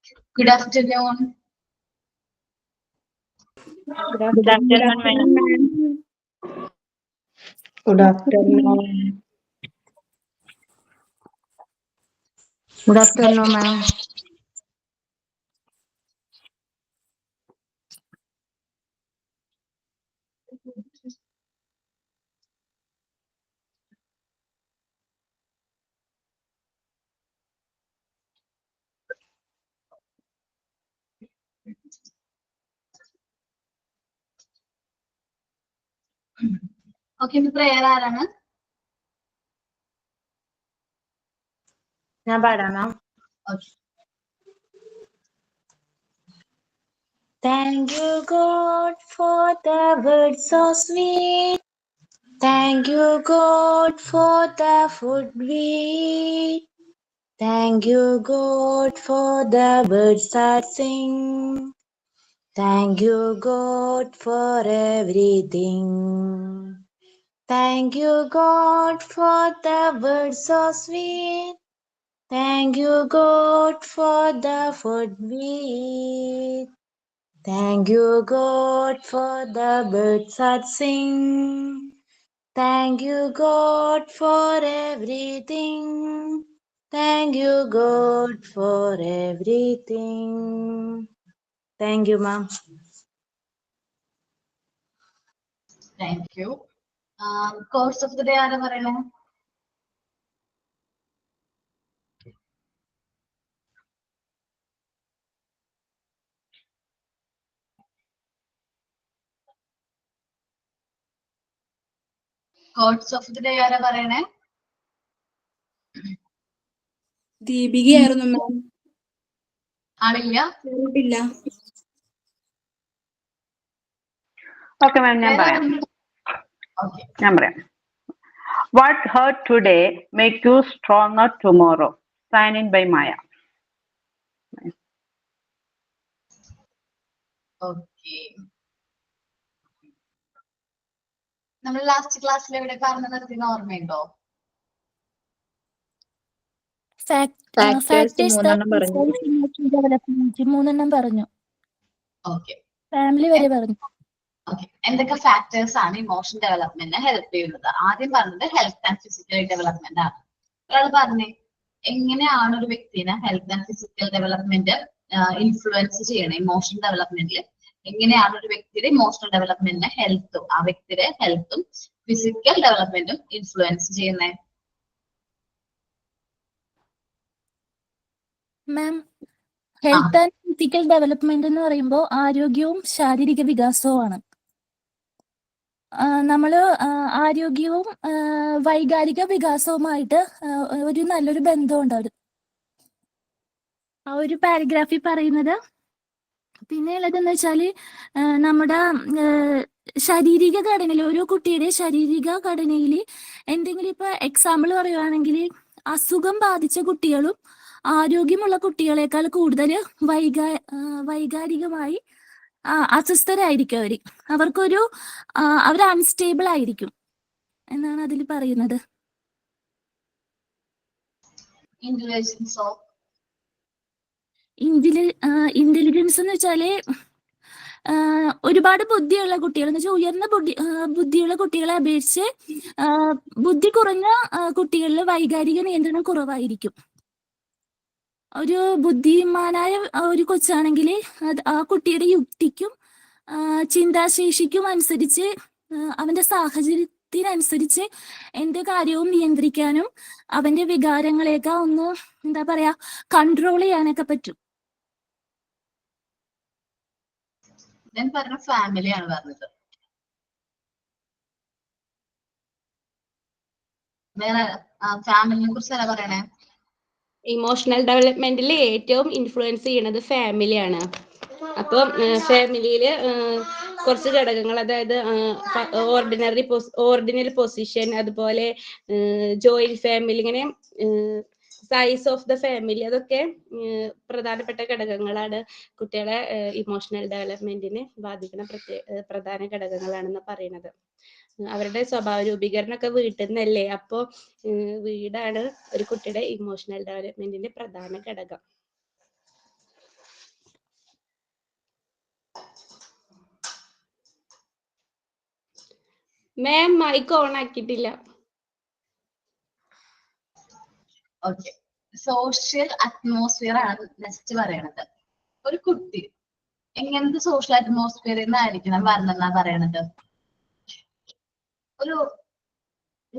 Good afternoon. Good afternoon, ma'am. Good afternoon. Good afternoon, ma'am. Okay, ഇന്ന് prayer ആരാണ്? ഞാൻ പാടാം. Okay. Thank you, God, for the word so sweet. Thank you, God, for the food we eat. Thank you, God, for the birds that sing. Thank you, God, for everything. Thank you, God, for the word so sweet. Thank you, God, for the food we eat. Thank you, God, for the birds that sing. Thank you, God, for everything. Thank you, God, for everything. Thank you, ma'am. Thank you. Course of the day ആരാ പറയണേ? Course of the day ആരാ പറയണേ? ദീപികയായിരുന്നു മാം. ആളില്ല? ഇല്ല. Okay, ma'am, ഞാൻ പറയാം. Okay. ഞാൻ പറയാം. What hurt today make you stronger tomorrow? Signed by Maya. Okay. നമ്മൾ ലാസ്റ്റ് ക്ലാസ്സിൽ എവിടെ പറഞ്ഞു നിർത്തിയെന്ന് ഓർമ്മയുണ്ടോ? മൂന്നെണ്ണം പറഞ്ഞു. Okay. ഫാമിലി വരെ പറഞ്ഞു. Okay. എന്തൊക്കെ ഫാക്ടേഴ്സ് ആണ് ഇമോഷൻ ഡെവലപ്മെന്റിനെ ഹെൽപ്പ് ചെയ്യുന്നത്? ആദ്യം പറഞ്ഞത് ഹെൽത്ത് ആൻഡ് ഫിസിക്കൽ ഡെവലപ്മെന്റ് ആണ്. ഒരാൾ പറഞ്ഞേ എങ്ങനെയാണ് ഒരു വ്യക്തിനെ health and physical development influence ചെയ്യണേ? ഇമോഷൻ ഡെവലപ്മെന്റിൽ എങ്ങനെയാണ് ഒരു വ്യക്തിയുടെ ഇമോഷണൽ ഡെവലപ്മെന്റിനെ ആ വ്യക്തിയുടെ ഹെൽത്തും ഫിസിക്കൽ ഡെവലപ്മെന്റും ഇൻഫ്ലുവൻസ് ചെയ്യുന്നത്? മാം, ഹെൽത്ത് ആൻഡ് ഫിസിക്കൽ ഡെവലപ്മെന്റ് എന്ന് പറയുമ്പോൾ ആരോഗ്യവും ശാരീരിക വികാസവുമാണ്. നമ്മള് ആരോഗ്യവും വൈകാരിക വികാസവുമായിട്ട് ഒരു നല്ലൊരു ബന്ധമുണ്ട്. ആ ഒരു പാരഗ്രാഫിൽ പറയുന്നത്. പിന്നെ ഉള്ളതെന്ന് വെച്ചാല് നമ്മുടെ ശാരീരിക ഘടനയിൽ ഓരോ കുട്ടിയുടെ ശാരീരിക ഘടനയിൽ എന്തെങ്കിലും ഇപ്പൊ എക്സാമ്പിൾ പറയുവാണെങ്കിൽ അസുഖം ബാധിച്ച കുട്ടികളും ആരോഗ്യമുള്ള കുട്ടികളെക്കാൾ കൂടുതൽ വൈകാരികമായി അസ്വസ്ഥരായിരിക്കും അവർക്കൊരു അവർ അൺസ്റ്റേബിൾ ആയിരിക്കും എന്നാണ് അതിൽ പറയുന്നത്. ഇന്റലിജൻസ് എന്ന് വെച്ചാല് ഒരുപാട് ബുദ്ധിയുള്ള കുട്ടികൾ എന്ന് വെച്ചാൽ ഉയർന്ന ബുദ്ധിയുള്ള കുട്ടികളെ അപേക്ഷിച്ച് ബുദ്ധി കുറഞ്ഞ കുട്ടികളിൽ വൈകാരിക നിയന്ത്രണം കുറവായിരിക്കും. ഒരു ബുദ്ധിമാനായ ഒരു കൊച്ചാണെങ്കിൽ ആ കുട്ടിയുടെ യുക്തിക്കും ചിന്താശേഷിക്കും അനുസരിച്ച് അവന്റെ സാഹചര്യത്തിനനുസരിച്ച് എന്ത് കാര്യവും നിയന്ത്രിക്കാനും അവന്റെ വികാരങ്ങളെയൊക്കെ ഒന്ന് എന്താ പറയാ കൺട്രോൾ ചെയ്യാനൊക്കെ പറ്റും. ഞാൻ പറഞ്ഞ ഫാമിലിയാണ് പറഞ്ഞത്. വേറെ ഫാമിലിനെ കുറിച്ച് പറയണേ? ഇമോഷണൽ ഡെവലപ്മെന്റിൽ ഏറ്റവും ഇൻഫ്ലുവൻസ് ചെയ്യുന്നത് ഫാമിലിയാണ്. അപ്പം ഫാമിലിയില് കുറച്ച് ഘടകങ്ങൾ, അതായത് ഓർഡിനറി പൊസിഷൻ, അതുപോലെ ജോയിന്റ് ഫാമിലി, ഇങ്ങനെ സൈസ് ഓഫ് ദ ഫാമിലി, അതൊക്കെ പ്രധാനപ്പെട്ട ഘടകങ്ങളാണ്. കുട്ടികളെ ഇമോഷണൽ ഡെവലപ്മെന്റിന് ബാധിക്കുന്ന പ്രധാന ഘടകങ്ങളാണെന്ന് പറയുന്നത്. അവരുടെ സ്വഭാവ രൂപീകരണമൊക്കെ വീട്ടിൽ നിന്നല്ലേ. അപ്പോൾ വീടാണ് ഒരു കുട്ടിയുടെ ഇമോഷണൽ ഡെവലപ്മെന്റിന്റെ പ്രധാന ഘടകം. മാം മൈക്ക് ഓൺ ആക്കിയിട്ടില്ല. ഓക്കെ, സോഷ്യൽ അറ്റ്മോസ്ഫിയർ ആണ് നെക്സ്റ്റ് പറയണത്. ഒരു കുട്ടി എങ്ങനത്തെ സോഷ്യൽ അറ്റ്മോസ്ഫിയറിൽ നിന്നായിരിക്കണം വരണമെന്നാ പറയണത്? ഒരു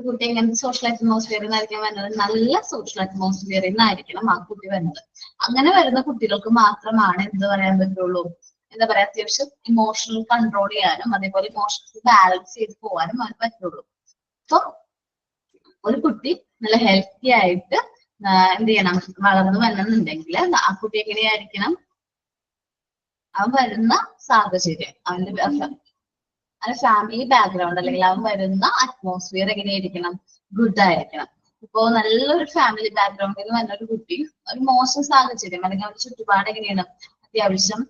കുട്ടി എങ്ങനത്തെ സോഷ്യൽ അറ്റ്മോസ്ഫിയറിൽ നിന്നായിരിക്കും വരുന്നത്? നല്ല സോഷ്യൽ അറ്റ്മോസ്ഫിയറിൽ നിന്നായിരിക്കണം ആ കുട്ടി വരുന്നത്. അങ്ങനെ വരുന്ന കുട്ടികൾക്ക് മാത്രമാണ് എന്ത് പറയാൻ പറ്റുള്ളൂ, എന്താ പറയാ, അത്യാവശ്യം ഇമോഷണൽ കൺട്രോൾ ചെയ്യാനും അതേപോലെ ഇമോഷണൽ ബാലൻസ് ചെയ്ത് പോകാനും അവന് പറ്റുള്ളൂ. അപ്പൊ ഒരു കുട്ടി നല്ല ഹെൽത്തി ആയിട്ട് എന്ത് ചെയ്യണം, വളർന്നു വരണമെന്നുണ്ടെങ്കിൽ ആ കുട്ടി എങ്ങനെയായിരിക്കണം, അവൻ വരുന്ന സാഹചര്യം, അവന്റെ ഫാമിലി ബാക്ക്ഗ്രൗണ്ട് അല്ലെങ്കിൽ അവൻ വരുന്ന അറ്റ്മോസ്ഫിയർ എങ്ങനെയായിരിക്കണം, ഗുഡ് ആയിരിക്കണം. ഇപ്പോ നല്ലൊരു ഫാമിലി ബാക്ക്ഗ്രൗണ്ടിൽ നിന്ന് വരുന്ന ഒരു കുട്ടി ഒരു മോശം സാഹചര്യം അല്ലെങ്കിൽ അവരുടെ ചുറ്റുപാട് എങ്ങനെയാണ്, അത്യാവശ്യം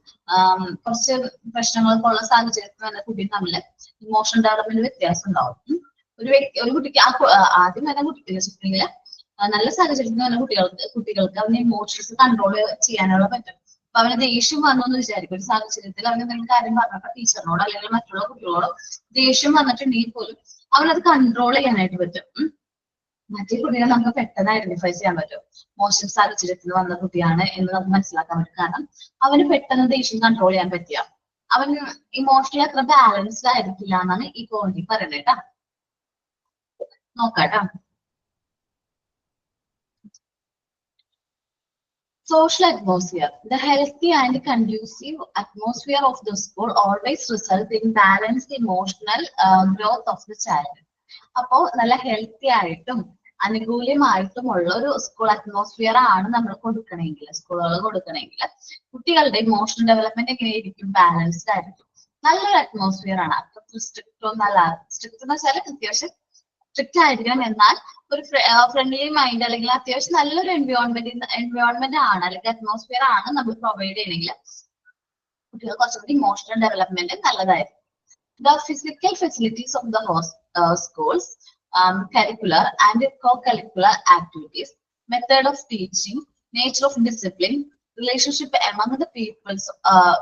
കുറച്ച് പ്രശ്നങ്ങളൊക്കെ ഉള്ള സാഹചര്യത്തിൽ വരുന്ന കുട്ടി തമ്മിൽ ഇമോഷണൽ ഡെവലപ്മെന്റ് വ്യത്യാസം ഉണ്ടാവും. ഒരു കുട്ടിക്ക് ആദ്യം വരുന്ന കുട്ടികൾ നല്ല സാഹചര്യത്തിൽ വരുന്ന കുട്ടികൾക്ക് അവന്റെ ഇമോഷൻസ് കൺട്രോൾ ചെയ്യാനുള്ള പറ്റും. അപ്പൊ അവന് ദേഷ്യം വന്നു എന്ന് വിചാരിക്കും. ഒരു സാഹചര്യത്തിൽ അവൻ എന്തെങ്കിലും കാര്യം പറഞ്ഞപ്പോ ടീച്ചറിനോടോ അല്ലെങ്കിൽ മറ്റുള്ള കുട്ടികളോടോ ദേഷ്യം വന്നിട്ടുണ്ടെങ്കിൽ പോലും അവനത് കൺട്രോൾ ചെയ്യാനായിട്ട് പറ്റും. മറ്റേ കുട്ടികളെ നമുക്ക് പെട്ടെന്ന് ഐഡന്റിഫൈ ചെയ്യാൻ പറ്റും, മോശം സാഹചര്യത്തിൽ വന്ന കുട്ടിയാണ് എന്ന് നമുക്ക് മനസ്സിലാക്കാൻ പറ്റും. കാരണം അവന് പെട്ടെന്ന് ദേഷ്യം കൺട്രോൾ ചെയ്യാൻ പറ്റിയ അവൻ ഇമോഷണലി അത്ര ബാലൻസ്ഡ് ആയിരിക്കില്ല എന്നാണ് ഈ പോയിന്റ് പറയുന്നത് കേട്ടാ. നോക്കാട്ടോ. Social atmosphere. The healthy and conducive atmosphere of the school always results in balanced emotional growth of the child. അപ്പോ നല്ല ഹെൽത്തി ആയിട്ടും അനുകൂലമായിട്ടുമുള്ള ഒരു സ്കൂൾ അറ്റ്മോസ്ഫിയർ ആണ് നമ്മൾ കൊടുക്കണമെങ്കിൽ, സ്കൂളുകൾ കൊടുക്കണമെങ്കിൽ കുട്ടികളുടെ ഇമോഷണൽ ഡെവലപ്മെന്റ് എങ്ങനെയായിരിക്കും, ബാലൻസ്ഡ് ആയിരിക്കും. നല്ലൊരു അറ്റ്മോസ്ഫിയർ ആണ്. അത്ര സ്ട്രിക്റ്റ് ഒന്നല്ല. സ്ട്രിക്റ്റ് എന്ന് വെച്ചാൽ അത്യാവശ്യം സ്ട്രിക്റ്റ് ആയിരിക്കണം, എന്നാൽ ഒരു ഫ്രണ്ട്ലി മൈൻഡ് അല്ലെങ്കിൽ അത്യാവശ്യം നല്ലൊരു എൻവയോൺമെന്റ് ആണ് അല്ലെങ്കിൽ അറ്റ്മോസ്ഫിയർ ആണ് നമ്മൾ പ്രൊവൈഡ് ചെയ്യണമെങ്കിൽ കുട്ടികൾ കുറച്ചുകൂടി ഇമോഷണൽ ഡെവലപ്മെന്റ് നല്ലതായിരിക്കും. The physical facilities of the schools, curricular and co-curricular activities, method of teaching, nature of discipline, relationship among the peoples,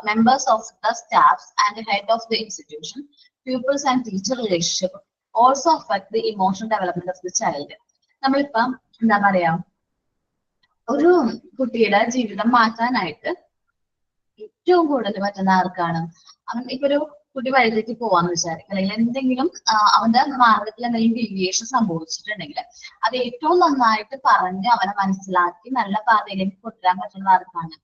members of the staffs and the head of the institution, pupils and teacher relationship also affect the emotional development of the child. നമ്മളിപ്പം എന്താ പറയാ, ഒരു കുട്ടിയുടെ ജീവിതം മാറ്റാനായിട്ട് ഏറ്റവും കൂടുതൽ പറ്റുന്ന ആർക്കാണ്? അവൻ ഇപ്പൊ ഒരു കുട്ടി വഴിതെറ്റി പോവാന്ന് വിചാരിക്കും, അല്ലെങ്കിൽ എന്തെങ്കിലും അവന്റെ മാർഗത്തിൽ എന്തെങ്കിലും ഡീവിയേഷൻ സംഭവിച്ചിട്ടുണ്ടെങ്കിൽ അത് ഏറ്റവും നന്നായിട്ട് പറഞ്ഞ് അവനെ മനസ്സിലാക്കി നല്ല പാതയിലേക്ക് കൊണ്ടുവരാൻ പറ്റുന്ന ആർക്കാണ്?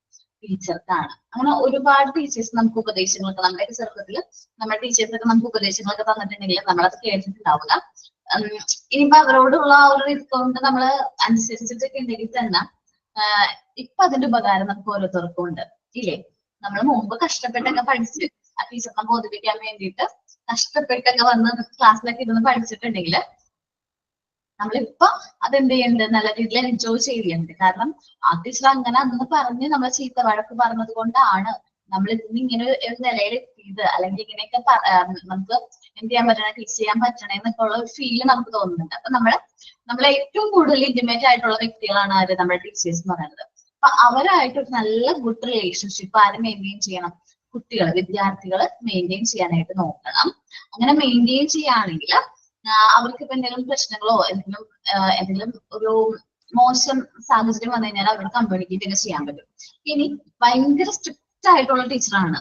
ടീച്ചർക്കാണ്. അങ്ങനെ ഒരുപാട് ടീച്ചേഴ്സ് നമുക്ക് ഉപദേശങ്ങളൊക്കെ, നമ്മുടെ ചെറുപ്പത്തിൽ നമ്മുടെ ടീച്ചേഴ്സൊക്കെ നമുക്ക് ഉപദേശങ്ങളൊക്കെ തന്നിട്ടുണ്ടെങ്കിൽ നമ്മളത് കേട്ടിട്ടുണ്ടാവുക. ഇനിയിപ്പോ അവരോടുള്ള ആ ഒരു ഇതുകൊണ്ട് നമ്മൾ അനുസരിച്ചിട്ടൊക്കെ ഉണ്ടെങ്കിൽ തന്നെ ഇപ്പൊ അതിന്റെ ഉപകാരം നമുക്ക് ഓരോരുത്തർക്കും ഉണ്ട് ഇല്ലേ? നമ്മൾ മുമ്പ് കഷ്ടപ്പെട്ടൊക്കെ പഠിച്ച് ആ ടീച്ചറിനെ ബോധിപ്പിക്കാൻ വേണ്ടിയിട്ട് കഷ്ടപ്പെട്ടൊക്കെ വന്ന് ക്ലാസ്സിലൊക്കെ ഇരുന്ന് പഠിച്ചിട്ടുണ്ടെങ്കിൽ നമ്മളിപ്പൊ അതെന്ത് ചെയ്യുന്നുണ്ട്, നല്ല രീതിയിൽ എൻജോയ് ചെയ്യുന്നുണ്ട്. കാരണം ആ ടീച്ചർ അങ്ങനെ അന്ന് പറഞ്ഞ് നമ്മളെ ചീത്ത വഴക്ക് പറഞ്ഞത് കൊണ്ടാണ് നമ്മൾ ഇന്ന് ഇങ്ങനെ ഒരു നിലയിൽ എത്തിയത്, അല്ലെങ്കിൽ ഇങ്ങനെയൊക്കെ നമുക്ക് എന്ത് ചെയ്യാൻ പറ്റണേ, ടീച്ച് ചെയ്യാൻ പറ്റണേ എന്നൊക്കെ ഉള്ള ഒരു ഫീല് നമുക്ക് തോന്നുന്നുണ്ട്. അപ്പൊ നമ്മളെ ഏറ്റവും കൂടുതൽ ഇന്റിമേറ്റ് ആയിട്ടുള്ള വ്യക്തികളാണ് ആര്? നമ്മുടെ ടീച്ചേഴ്സ് എന്ന് പറയുന്നത്. അപ്പൊ അവരായിട്ട് ഒരു നല്ല ഗുഡ് റിലേഷൻഷിപ്പ് ആര് മെയിൻറ്റെയിൻ ചെയ്യണം? വിദ്യാർത്ഥികൾ മെയിൻറ്റെയിൻ ചെയ്യാനായിട്ട് നോക്കണം. അങ്ങനെ മെയിൻറ്റെയിൻ ചെയ്യുകയാണെങ്കിൽ അവർക്ക് ഇപ്പൊ എന്തെങ്കിലും പ്രശ്നങ്ങളോ എന്തെങ്കിലും ഒരു മോശം സാഹചര്യം വന്നു കഴിഞ്ഞാൽ അവർക്ക് കമ്മ്യൂണിക്കേറ്റ് ഒക്കെ ചെയ്യാൻ പറ്റും. ഇനി ഭയങ്കര സ്ട്രിക്റ്റ് ആയിട്ടുള്ള ടീച്ചറാണ്,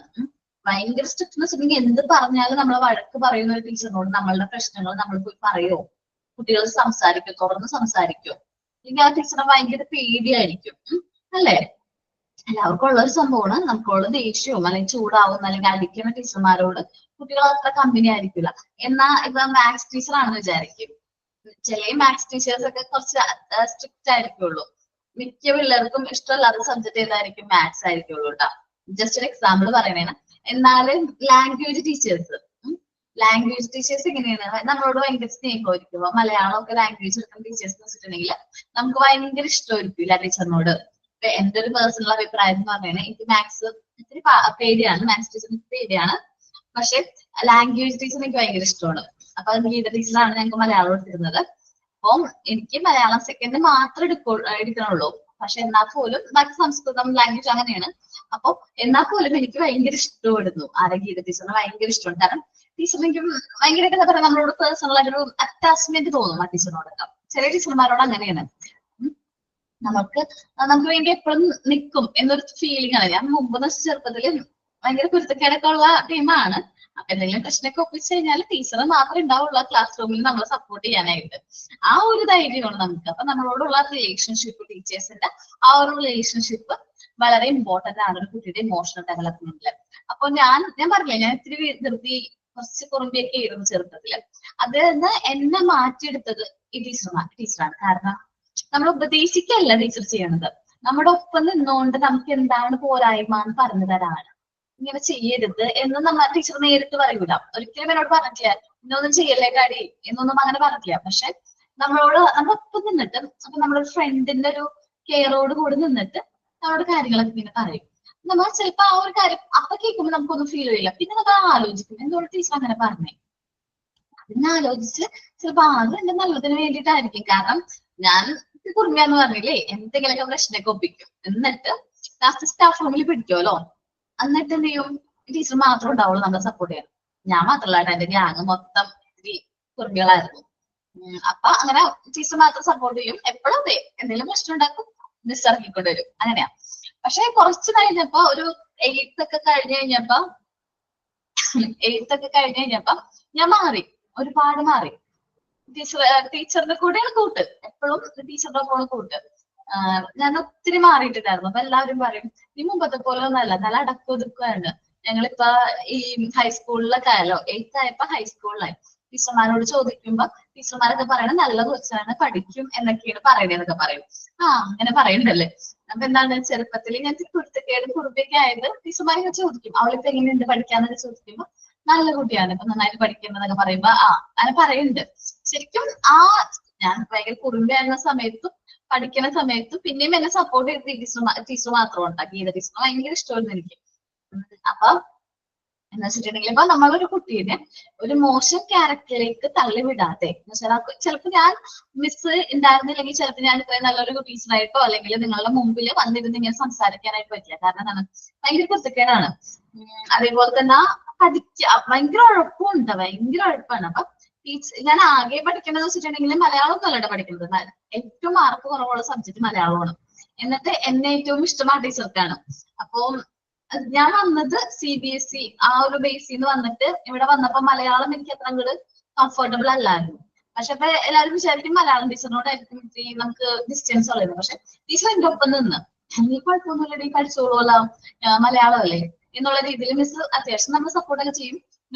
ഭയങ്കര സ്ട്രിക്റ്റ് എന്ന് വെച്ചിട്ടുണ്ടെങ്കിൽ എന്ത് പറഞ്ഞാലും നമ്മൾ വഴക്ക് പറയുന്ന ഒരു ടീച്ചറിനോട് നമ്മളുടെ പ്രശ്നങ്ങൾ നമ്മൾ പോയി പറയോ? കുട്ടികൾ സംസാരിക്കോ? തുറന്ന് സംസാരിക്കോ? അല്ലെങ്കിൽ ആ ടീച്ചറെ ഭയങ്കര പേടിയായിരിക്കും അല്ലേ? എല്ലാവർക്കും ഉള്ള ഒരു സംഭവമാണ്. നമുക്കുള്ള ദേഷ്യവും അല്ലെങ്കിൽ ചൂടാവും അല്ലെങ്കിൽ അടിക്കുന്ന ടീച്ചർമാരോട് കുട്ടികൾ അത്ര കമ്പനി ആയിരിക്കില്ല. എന്നാ ഇപ്പൊ മാത്സ് ടീച്ചർ ആണെന്ന് വിചാരിക്കും, ചില മാത്സ് ടീച്ചേഴ്സ് ഒക്കെ കുറച്ച് സ്ട്രിക്റ്റ് ആയിരിക്കുള്ളൂ. മിക്ക പിള്ളേർക്കും ഇഷ്ടമല്ലാത്ത സബ്ജക്ട് ഏതായിരിക്കും? മാത്സ് ആയിരിക്കുള്ളൂ കേട്ടോ. ജസ്റ്റ് ഒരു എക്സാമ്പിൾ പറയണേന്. എന്നാലും ലാംഗ്വേജ് ടീച്ചേഴ്സ് എങ്ങനെയാണ്? നമ്മളോട് ഭയങ്കര സ്നേഹമായിരിക്കും. മലയാളമൊക്കെ ലാംഗ്വേജ് എടുക്കുന്ന ടീച്ചേഴ്സ് എന്ന് വെച്ചിട്ടുണ്ടെങ്കിൽ നമുക്ക് ഭയങ്കര ഇഷ്ടമായിരിക്കും ആ ടീച്ചറിനോട്. എന്റെ ഒരു പേഴ്സണൽ അഭിപ്രായം എന്ന് പറഞ്ഞാൽ എനിക്ക് മാത്സ് ഇത്തിരി പേടിയാണ്, മാത്സ് ടീച്ചർ പേടിയാണ്. പക്ഷെ ലാംഗ്വേജ് ടീച്ചർ എനിക്ക് ഭയങ്കര ഇഷ്ടമാണ്. അപ്പൊ ഗീത ടീച്ചറാണ് ഞങ്ങൾക്ക് മലയാളം എടുത്തിരുന്നത്. അപ്പം എനിക്ക് മലയാളം സെക്കൻഡ് മാത്രമേ എടുക്കണുള്ളൂ. പക്ഷെ എന്നാൽ പോലും ബാക്കി സംസ്കൃതം ലാംഗ്വേജ് അങ്ങനെയാണ്. അപ്പൊ എന്നാൽ പോലും എനിക്ക് ഭയങ്കര ഇഷ്ടപ്പെടുന്നു. ആരെ? ഗീത ടീച്ചറിന് ഭയങ്കര ഇഷ്ടമാണ്. കാരണം ടീച്ചറിന് എനിക്ക് ഭയങ്കരമായിട്ട് എന്താ പറയാ നമ്മളോട് പേഴ്സണൽ ആയിട്ടൊരു അറ്റാച്ച്മെന്റ് തോന്നും ആ ടീച്ചറിനോടൊക്കെ. ചില ടീച്ചർമാരോട് അങ്ങനെയാണ്. നമുക്ക് വേണ്ടി എപ്പോഴും നിൽക്കും എന്നൊരു ഫീലിംഗ് ആണ്. ഞാൻ മുമ്പ് ചെറുപ്പത്തില് ഭയങ്കര കുരുത്തക്കേടൊക്കെ ഉള്ള ടീമാണ്. അപ്പൊ എന്തെങ്കിലും പ്രശ്നമൊക്കെ ഒപ്പിച്ചു കഴിഞ്ഞാൽ ടീച്ചർ മാത്രമേ ഉണ്ടാവുള്ളൂ ക്ലാസ് റൂമിൽ നമ്മളെ സപ്പോർട്ട് ചെയ്യാനായിട്ട്. ആ ഒരു ധൈര്യമാണ് നമുക്ക്. അപ്പൊ നമ്മളോടുള്ള റിലേഷൻഷിപ്പ്, ടീച്ചേഴ്സിന്റെ ആ ഒരു റിലേഷൻഷിപ്പ് വളരെ ഇമ്പോർട്ടന്റ് ആണ് ഒരു കുട്ടിയുടെ ഇമോഷണൽ ഡെവലപ്മെന്റില്. അപ്പൊ ഞാൻ പറഞ്ഞില്ലേ, ഞാൻ ഇത്തിരി ധൃതി കുറച്ച് കുറുമ്പിയൊക്കെ ആയിരുന്നു ചെറുപ്പത്തില്. അത് എന്നെ മാറ്റിയെടുത്തത് ഈ ടീച്ചറാണ്. കാരണം നമ്മൾ ഉപദേശിക്കല്ല ടീച്ചർ ചെയ്യണത്, നമ്മുടെ ഒപ്പം നിന്നുകൊണ്ട് നമുക്ക് എന്താണ് പോരായ്മ എന്ന് പറഞ്ഞു തരാണ്. ഇങ്ങനെ ചെയ്യരുത് എന്ന് നമ്മൾ ടീച്ചർ നേരിട്ട് പറയൂല. ഒരിക്കലും എന്നോട് പറഞ്ഞിട്ടില്ല ഇന്നൊന്നും ചെയ്യല്ലേ കാടി എന്നൊന്നും അങ്ങനെ പറഞ്ഞിട്ടില്ല. പക്ഷെ നമ്മുടെ ഒപ്പം നിന്നിട്ട്, അപ്പൊ നമ്മളൊരു ഫ്രണ്ടിന്റെ ഒരു കെയറോട് കൂടി നിന്നിട്ട് നമ്മളോട് കാര്യങ്ങളൊക്കെ ഇങ്ങനെ പറയും. നമ്മൾ ചിലപ്പോ ആ ഒരു കാര്യം അപ്പൊ കേൾക്കുമ്പോൾ നമുക്കൊന്നും ഫീൽ ചെയ്യില്ല. പിന്നെ നമ്മൾ ആലോചിക്കും എന്തുകൊണ്ട് ടീച്ചർ അങ്ങനെ പറഞ്ഞേ. പിന്നെ ആലോചിച്ച് ചിലപ്പോ അത് എന്റെ നല്ലതിന് വേണ്ടിയിട്ടായിരിക്കും. കാരണം ഞാൻ കുറുമ്പിയാന്ന് പറഞ്ഞില്ലേ, എന്തെങ്കിലുമൊക്കെ പ്രശ്നമൊക്കെ ഒപ്പിക്കും. എന്നിട്ട് ലാസ്റ്റ് സ്റ്റാഫ് റൂമിൽ പിടിക്കുമല്ലോ. എന്നിട്ട് എന്ത് ചെയ്യും, ടീച്ചർ മാത്രം ഉണ്ടാവുള്ളൂ നമ്മളെ സപ്പോർട്ട് ചെയ്യാൻ. ഞാൻ മാത്രമല്ല, എന്റെ ഗ്യാങ് മൊത്തം കുറുമ്പികളായിരുന്നു. അപ്പൊ അങ്ങനെ ടീച്ചർ മാത്രം സപ്പോർട്ട് ചെയ്യും. എപ്പോഴും അതെ, എന്തെങ്കിലും പ്രശ്നം ഉണ്ടാക്കും, മിസ് ഇറക്കിക്കൊണ്ട് വരും. അങ്ങനെയാ. പക്ഷെ കുറച്ച് കഴിഞ്ഞപ്പോ ഒരു 8th ഒക്കെ കഴിഞ്ഞ് കഴിഞ്ഞപ്പോ ഞാൻ മാറി, ഒരുപാട് മാറി. ടീച്ചറിന്റെ കൂടെയാണ് കൂട്ട്, എപ്പോഴും ടീച്ചറുടെ കൂടെ കൂട്ട്. ഞാൻ ഒത്തിരി മാറിയിട്ടുണ്ടായിരുന്നു. അപ്പൊ എല്ലാവരും പറയും നീ മുമ്പത്തെ പോലെ ഒന്നല്ല, നല്ല അടക്കൊതുക്കാണ്. ഞങ്ങളിപ്പോ ഈ ഹൈസ്കൂളിലൊക്കെ ആയല്ലോ, 8th ആയപ്പോ ഹൈസ്കൂളിലായി. ടീച്ചർമാരോട് ചോദിക്കുമ്പോ ടീച്ചർമാരൊക്കെ പറയണ നല്ല കൊച്ചാണ്, പഠിക്കും എന്നൊക്കെയാണ് പറയണേന്നൊക്കെ പറയും. അങ്ങനെ പറയുന്നുണ്ടല്ലേ. അപ്പൊ എന്താണ്, ചെറുപ്പത്തിൽ ഞാൻ കുരുത്തക്കേടും കുറുമ്പൊക്കെ ആയത് ടീച്ചർമാരൊക്കെ ചോദിക്കും അവളിപ്പോ എങ്ങനെയുണ്ട് പഠിക്കാന്നൊക്കെ ചോദിക്കുമ്പോ നല്ല കുട്ടിയാണ്, ഇപ്പൊ നന്നായിട്ട് പഠിക്കുന്നതൊക്കെ പറയുമ്പോ അങ്ങനെ പറയുന്നുണ്ട്. ശരിക്കും ഞാൻ ഭയങ്കര കുറുമ്പായിരുന്ന സമയത്തും പഠിക്കുന്ന സമയത്തും പിന്നെയും എന്നെ സപ്പോർട്ട് ചെയ്ത് ടീച്ചർ മാത്രം ഉണ്ടാക്കി. ഗീത ടീച്ചർ ഭയങ്കര ഇഷ്ടമായിരുന്നു എനിക്ക്. അപ്പൊ എന്ന് വെച്ചിട്ടുണ്ടെങ്കിൽ ഇപ്പൊ നമ്മളൊരു കുട്ടീനെ ഒരു മോശം ക്യാരക്ടറിലേക്ക് തള്ളിവിടാതെ, ചിലപ്പോ ഞാൻ മിസ് ഉണ്ടായിരുന്നില്ലെങ്കിൽ ചിലപ്പോൾ ഞാൻ ഇത്രയും നല്ലൊരു ടീച്ചറായിട്ടോ അല്ലെങ്കിൽ നിങ്ങളുടെ മുമ്പിൽ വന്നിരുന്ന് ഇങ്ങനെ സംസാരിക്കാനായിട്ട് പറ്റില്ല. കാരണം എന്താണ്, ഭയങ്കര കുരുത്തക്കേടാണ്. അതേപോലെ തന്നെ ഭയങ്കര ഉഴപ്പുണ്ട്, ഭയങ്കര ഉഴപ്പാണ്. അപ്പൊ ഞാൻ ആകെ പഠിക്കണമെന്ന് വെച്ചിട്ടുണ്ടെങ്കിൽ മലയാളം ഒന്നല്ല പഠിക്കുന്നത്. ഏറ്റവും മാർക്ക് കുറവുള്ള സബ്ജക്ട് മലയാളമാണ്. എന്നിട്ട് എന്നെ ഏറ്റവും ഇഷ്ടം ആ ടീച്ചർക്കാണ്. അപ്പൊ ഞാൻ വന്നത് CBSE ആ ഒരു ബേസിന്ന് വന്നിട്ട് ഇവിടെ വന്നപ്പോ മലയാളം എനിക്ക് അത്ര അങ്ങോട്ട് കംഫർട്ടബിൾ അല്ലായിരുന്നു. പക്ഷെ അപ്പൊ എല്ലാവരും വിചാരിക്കും മലയാളം ടീച്ചറിനോടായിരിക്കും നമുക്ക് ഡിസ്റ്റൻസ് ഉള്ളത്. പക്ഷെ ടീച്ചർ എന്റെ ഒപ്പം നിന്ന് നീ കുഴപ്പമൊന്നുമില്ല, നീ പഠിച്ചോളൂല, മലയാളം അല്ലേ എന്നുള്ള രീതിയിൽ മിസ് അത്യാവശ്യം നമ്മൾ സപ്പോർട്ടൊക്കെ ചെയ്യും.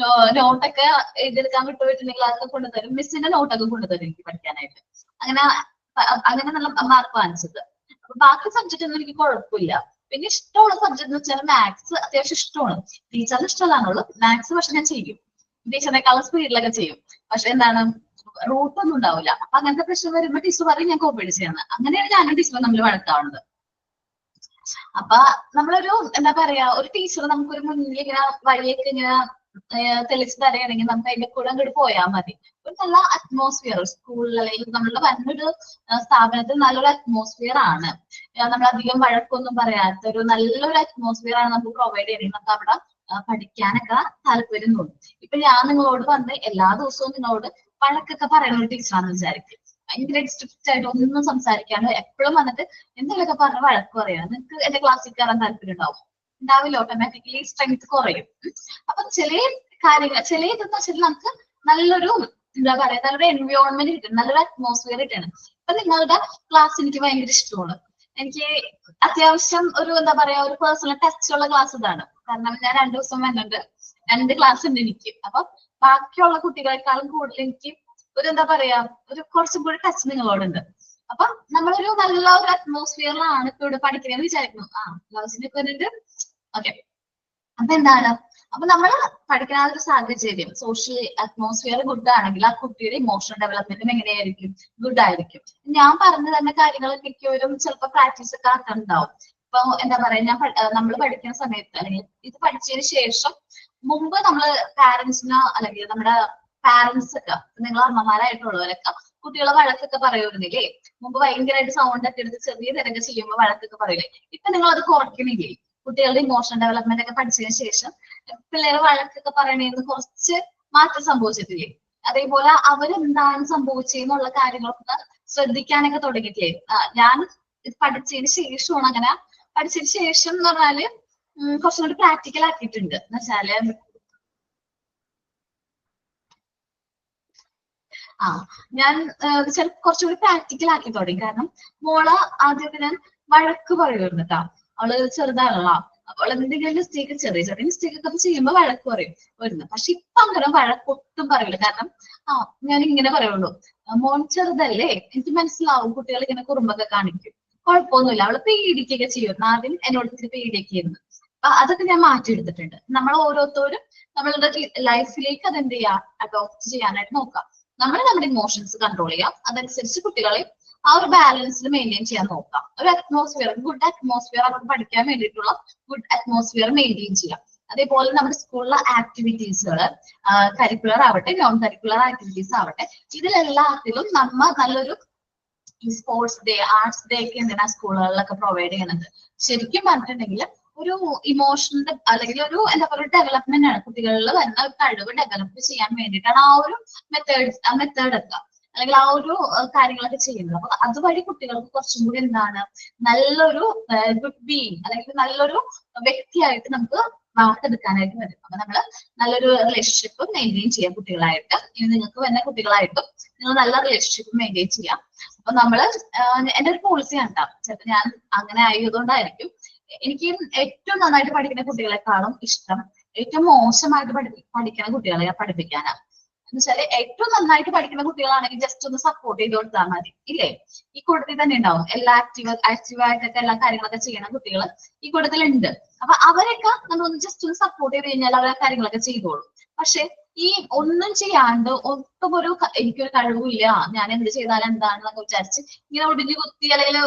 നോട്ടൊക്കെ എഴുതിയെടുക്കാൻ വിട്ടുപോയിട്ടുണ്ടെങ്കിൽ അതൊക്കെ കൊണ്ടുതരും. മിസ്സിന്റെ നോട്ടൊക്കെ കൊണ്ടുതരും എനിക്ക് പഠിക്കാനായിട്ട്. അങ്ങനെ നല്ല മാർക്ക് വാങ്ങിച്ചത്. അപ്പൊ ബാക്കി സബ്ജക്റ്റ് ഒന്നും എനിക്ക് കുഴപ്പമില്ല. പിന്നെ ഇഷ്ടമുള്ള സബ്ജക്ട് എന്ന് വെച്ചാൽ മാത്സ് അത്യാവശ്യം ഇഷ്ടമാണ്. ടീച്ചറിന് ഇഷ്ടമല്ലാന്നുള്ളൂ. മാത്സ് പക്ഷെ ഞാൻ ചെയ്യും, ടീച്ചറിനേക്കാളും സ്പീഡിലൊക്കെ ചെയ്യും. പക്ഷെ എന്താണ്, റൂട്ടൊന്നും ഉണ്ടാവില്ല. അപ്പൊ അങ്ങനത്തെ പ്രശ്നം വരുമ്പോ ടീച്ചർ പറയും ഞാൻ കോപ്പി അടിച്ചാണ്. അങ്ങനെയാണ് ഞാനും ടീച്ചറും തമ്മിൽ വഴക്കാവുന്നത്. അപ്പൊ നമ്മളൊരു എന്താ പറയാ, ഒരു ടീച്ചർ നമുക്കൊരു മുന്നിൽ ഇങ്ങനെ വഴിയൊക്കെ ഇങ്ങനെ തെളിച്ച് തരയാണെങ്കിൽ നമുക്ക് അതിന്റെ കൂടെ അങ്ങോട്ട് പോയാൽ മതി. ഒരു നല്ല അറ്റ്മോസ്ഫിയർ സ്കൂളിൽ അല്ലെങ്കിൽ നമ്മളുടെ വന്നൊരു സ്ഥാപനത്തിൽ നല്ലൊരു അറ്റ്മോസ്ഫിയർ ആണ്. നമ്മളധികം വഴക്കൊന്നും പറയാത്ത ഒരു നല്ലൊരു അറ്റ്മോസ്ഫിയർ ആണ് നമുക്ക് പ്രൊവൈഡ് ചെയ്യണമെങ്കിൽ നമുക്ക് അവിടെ പഠിക്കാനൊക്കെ താല്പര്യം തോന്നും. ഇപ്പൊ ഞാൻ നിങ്ങളോട് വന്ന് എല്ലാ ദിവസവും നിങ്ങളോട് വഴക്കൊക്കെ പറയുന്ന ഒരു ടീച്ചറാണെന്ന് വിചാരിക്കും. ഭയങ്കര സ്ട്രിക്റ്റ് ആയിട്ട് ഒന്നും സംസാരിക്കാണ്ട് എപ്പോഴും വന്നിട്ട് എന്തെങ്കിലുമൊക്കെ പറഞ്ഞ് വഴക്ക് പറയാം. നിങ്ങൾക്ക് എന്റെ ക്ലാസ്സിൽ കയറാൻ താല്പര്യം ഉണ്ടാവില്ല, ഓട്ടോമാറ്റിക്കലി സ്ട്രെങ്ത് കുറയും. അപ്പൊ ചില കാര്യങ്ങൾ ഇതെന്ന് വെച്ചാൽ നമുക്ക് നല്ലൊരു എന്താ പറയാ, നല്ലൊരു എൻവയോൺമെന്റ് കിട്ടണം, നല്ലൊരു അറ്റ്മോസ്ഫിയർ കിട്ടണം. അപ്പൊ നിങ്ങളുടെ ക്ലാസ് എനിക്ക് ഭയങ്കര ഇഷ്ടമാണ്. എനിക്ക് അത്യാവശ്യം ഒരു എന്താ പറയാ, ഒരു പേഴ്സണൽ ടച്ച് ഉള്ള ക്ലാസ് ഇതാണ്. കാരണം ഞാൻ 2 ദിവസം വരുന്നുണ്ട്, 2 ക്ലാസ് ഉണ്ട് എനിക്ക്. അപ്പൊ ബാക്കിയുള്ള കുട്ടികളെക്കാളും കൂടുതൽ എനിക്ക് ഒരു എന്താ പറയാ, ഒരു കുറച്ചും കൂടി ടച്ച് നിങ്ങളോടുണ്ട്. അപ്പൊ നമ്മളൊരു നല്ല ഒരു അറ്റ്മോസ്ഫിയറിലാണ് ഇപ്പൊ ഇവിടെ പഠിക്കണമെന്ന് വിചാരിക്കുന്നു. ക്ലാസ്സിന്റെ വരുന്നുണ്ട്. ഓക്കെ. അപ്പൊ എന്താണ്, അപ്പൊ നമ്മൾ പഠിക്കുന്ന ഒരു സാഹചര്യം സോഷ്യൽ അറ്റ്മോസ്ഫിയർ ഗുഡ് ആണെങ്കിൽ ആ കുട്ടിയുടെ ഇമോഷണൽ ഡെവലപ്മെന്റും എങ്ങനെയായിരിക്കും, ഗുഡ് ആയിരിക്കും. ഞാൻ പറഞ്ഞ തന്നെ കാര്യങ്ങളൊക്കെ മിക്കവരും ചിലപ്പോൾ പ്രാക്ടീസ് ഒക്കെ ആക്കുന്നുണ്ടാവും. ഇപ്പൊ എന്താ പറയാ, നമ്മൾ പഠിക്കുന്ന സമയത്ത് അല്ലെങ്കിൽ ഇത് പഠിച്ചതിന് ശേഷം മുമ്പ് നമ്മള് പാരന്റ്സിനോ അല്ലെങ്കിൽ നമ്മുടെ പാരന്റ്സ് ഒക്കെ, നിങ്ങൾ അമ്മമാരായിട്ടുള്ളവരൊക്കെ കുട്ടികളെ വഴക്കൊക്കെ പറയുന്നില്ലേ. മുമ്പ് ഭയങ്കരമായിട്ട് സൗണ്ട് ഒക്കെ എടുത്ത് ചെറിയ തിരക്ക് ചെയ്യുമ്പോൾ വഴക്കൊക്കെ പറയില്ലേ. ഇപ്പൊ നിങ്ങൾ അത് കുറയ്ക്കണില്ലേ? കുട്ടികളുടെ ഇമോഷണൽ ഡെവലപ്മെന്റ് ഒക്കെ പഠിച്ചതിന് ശേഷം പിള്ളേരെ വഴക്കൊക്കെ പറയണേന്ന് കുറച്ച് മാറ്റം സംഭവിച്ചിട്ടില്ലേ? അതേപോലെ അവരെന്താണ് സംഭവിച്ചെന്നുള്ള കാര്യങ്ങളൊക്കെ ശ്രദ്ധിക്കാനൊക്കെ തുടങ്ങിയിട്ടില്ലേ? ഞാൻ ഇത് പഠിച്ചതിന് ശേഷമാണ് അങ്ങനെ പഠിച്ചതിന് ശേഷം എന്ന് പറഞ്ഞാല് കുറച്ചും കൂടി പ്രാക്ടിക്കൽ ആക്കിയിട്ടുണ്ട്. എന്ന് വെച്ചാല് ഞാൻ കുറച്ചുകൂടി പ്രാക്ടിക്കൽ ആക്കി തുടങ്ങി. കാരണം മോള് ആദ്യമൊക്കെ ഞാൻ വഴക്ക് പറയുമായിരുന്നു കേട്ടോ. അവള് ചെറുതാണല്ലോ, അവൾ എന്തെങ്കിലും മിസ്റ്റേക്ക് ചെറിയ മിസ്റ്റേക്ക് ഒക്കെ ചെയ്യുമ്പോ വഴക്ക് പറയും വരുന്നു. പക്ഷെ ഇപ്പൊ അങ്ങനെ വഴക്കൊട്ടും പറയില്ല. കാരണം ഞാൻ ഇങ്ങനെ പറയുള്ളൂ, മോൻ ചെറുതല്ലേ, എനിക്ക് മനസ്സിലാവും കുട്ടികൾ ഇങ്ങനെ കുറുമ്പൊക്കെ കാണിക്കും, കുഴപ്പമൊന്നുമില്ല. അവള് പേടിക്കൊക്കെ ചെയ്യും. ആദ്യം എന്നോട് ഇത്തിരി പേടിയൊക്കെ ആയിരുന്നു. അപ്പൊ അതൊക്കെ ഞാൻ മാറ്റിയെടുത്തിട്ടുണ്ട്. നമ്മൾ ഓരോരുത്തരും നമ്മളുടെ ലൈഫിലേക്ക് അത് എന്ത് ചെയ്യാം, അഡോപ്റ്റ് ചെയ്യാനായിട്ട് നോക്കാം. നമ്മൾ നമ്മുടെ ഇമോഷൻസ് കൺട്രോൾ ചെയ്യാം, അതനുസരിച്ച് കുട്ടികളെ ആ ഒരു ബാലൻസിൽ മെയിൻറ്റെയിൻ ചെയ്യാൻ നോക്കാം. ഒരു അറ്റ്മോസ്ഫിയർ, ഗുഡ് അറ്റ്മോസ്ഫിയർ അവർക്ക് പഠിക്കാൻ വേണ്ടിയിട്ടുള്ള ഗുഡ് അറ്റ്മോസ്ഫിയർ മെയിൻറ്റെയിൻ ചെയ്യാം. അതേപോലെ നമ്മുടെ സ്കൂളിലെ ആക്ടിവിറ്റീസുകൾ, കരിക്കുലർ ആവട്ടെ നോൺ കരിക്കുലർ ആക്ടിവിറ്റീസ് ആവട്ടെ, ഇതിലെല്ലാത്തിലും നമ്മ നല്ലൊരു സ്പോർട്സ് ഡേ, ആർട്സ് ഡേ ഒക്കെ എന്തിനാ സ്കൂളുകളിലൊക്കെ പ്രൊവൈഡ് ചെയ്യുന്നത്. ശരിക്കും പറഞ്ഞിട്ടുണ്ടെങ്കിൽ ഒരു ഇമോഷണൽ അല്ലെങ്കിൽ ഒരു എന്താ പറയുക ഡെവലപ്മെന്റ് ആണ്. കുട്ടികളിൽ വരുന്ന ഒരു കഴിവ് ഡെവലപ്പ് ചെയ്യാൻ വേണ്ടിയിട്ടാണ് ആ ഒരു മെത്തേഡ് ഒക്കെ അല്ലെങ്കിൽ ആ ഒരു കാര്യങ്ങളൊക്കെ ചെയ്യുന്നത്. അപ്പൊ അതുവഴി കുട്ടികൾക്ക് കുറച്ചും കൂടി എന്താണ് നല്ലൊരു ഗുഡ് ബീയിങ് അല്ലെങ്കിൽ നല്ലൊരു വ്യക്തിയായിട്ട് നമുക്ക് വാർത്തെടുക്കാനായിട്ട് വരും. അപ്പൊ നമ്മള് നല്ലൊരു റിലേഷൻഷിപ്പ് മെയിൻറ്റെയിൻ ചെയ്യാം കുട്ടികളായിട്ട്. ഇനി നിങ്ങൾക്ക് വരുന്ന കുട്ടികളായിട്ടും നിങ്ങൾ നല്ല റിലേഷൻഷിപ്പ് മെയിൻറ്റെയിൻ ചെയ്യാം. അപ്പൊ നമ്മള് എന്റെ ഒരു പോളിസിയാണ് കേട്ടോ. ചിലപ്പോൾ ഞാൻ അങ്ങനെ ആയതുകൊണ്ടായിരിക്കും എനിക്ക് ഏറ്റവും നന്നായിട്ട് പഠിക്കുന്ന കുട്ടികളെക്കാളും ഇഷ്ടം ഏറ്റവും മോശമായിട്ട് പഠിക്കുന്ന കുട്ടികളെ പഠിപ്പിക്കാനാണ്. എന്ന് വെച്ചാല് ഏറ്റവും നന്നായിട്ട് പഠിക്കുന്ന കുട്ടികളാണെങ്കിൽ ജസ്റ്റ് ഒന്ന് സപ്പോർട്ട് ചെയ്ത് കൊടുത്താൽ മതി, ഇല്ലേ? ഈ കൂട്ടത്തിൽ തന്നെ ഉണ്ടാവും എല്ലാ ആക്റ്റീവായിട്ടൊക്കെ എല്ലാ കാര്യങ്ങളൊക്കെ ചെയ്യണ കുട്ടികൾ ഈ കൂട്ടത്തിലുണ്ട്. അപ്പൊ അവരൊക്കെ നമ്മളൊന്ന് ജസ്റ്റ് ഒന്ന് സപ്പോർട്ട് ചെയ്ത് കഴിഞ്ഞാൽ അവരെ കാര്യങ്ങളൊക്കെ ചെയ്തോളും. പക്ഷെ ഈ ഒന്നും ചെയ്യാണ്ട് ഒട്ടും എനിക്കൊരു കഴിവില്ല, ഞാൻ എന്ത് ചെയ്താലും എന്താണെന്നൊക്കെ വിചാരിച്ച് ഇങ്ങനെ ഒടിഞ്ഞു കുത്തി അല്ലെങ്കിൽ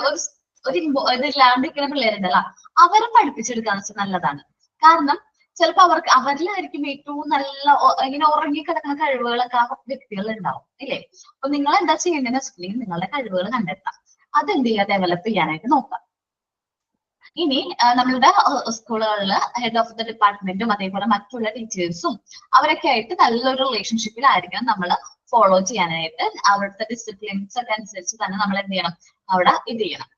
ഇതില്ലാണ്ടിരിക്കുന്ന പിള്ളേരുണ്ടല്ലോ, അവരെ പഠിപ്പിച്ചെടുക്കാന്ന് വെച്ചാൽ നല്ലതാണ്. കാരണം ചിലപ്പോ അവരിലായിരിക്കും ഏറ്റവും നല്ല ഇങ്ങനെ ഉറങ്ങിക്കിടക്കുന്ന കഴിവുകളൊക്കെ ആ വ്യക്തികൾ ഉണ്ടാവും, ഇല്ലേ? അപ്പൊ നിങ്ങൾ എന്താ ചെയ്യേണ്ടതെന്ന് വെച്ചിട്ടുണ്ടെങ്കിൽ നിങ്ങളുടെ കഴിവുകൾ കണ്ടെത്താം, അതെന്ത് ചെയ്യുക, ഡെവലപ്പ് ചെയ്യാനായിട്ട് നോക്കാം. ഇനി നമ്മളുടെ സ്കൂളുകളിൽ ഹെഡ് ഓഫ് ദ ഡിപ്പാർട്ട്മെന്റും അതേപോലെ മറ്റുള്ള ടീച്ചേഴ്സും അവരൊക്കെ ആയിട്ട് നല്ലൊരു റിലേഷൻഷിപ്പിലായിരിക്കണം നമ്മൾ ഫോളോ ചെയ്യാനായിട്ട്. അവിടുത്തെ ഡിസിപ്ലിൻസ് ഒക്കെ അനുസരിച്ച് തന്നെ നമ്മൾ എന്ത് ചെയ്യണം, അവിടെ ഇത് ചെയ്യണം,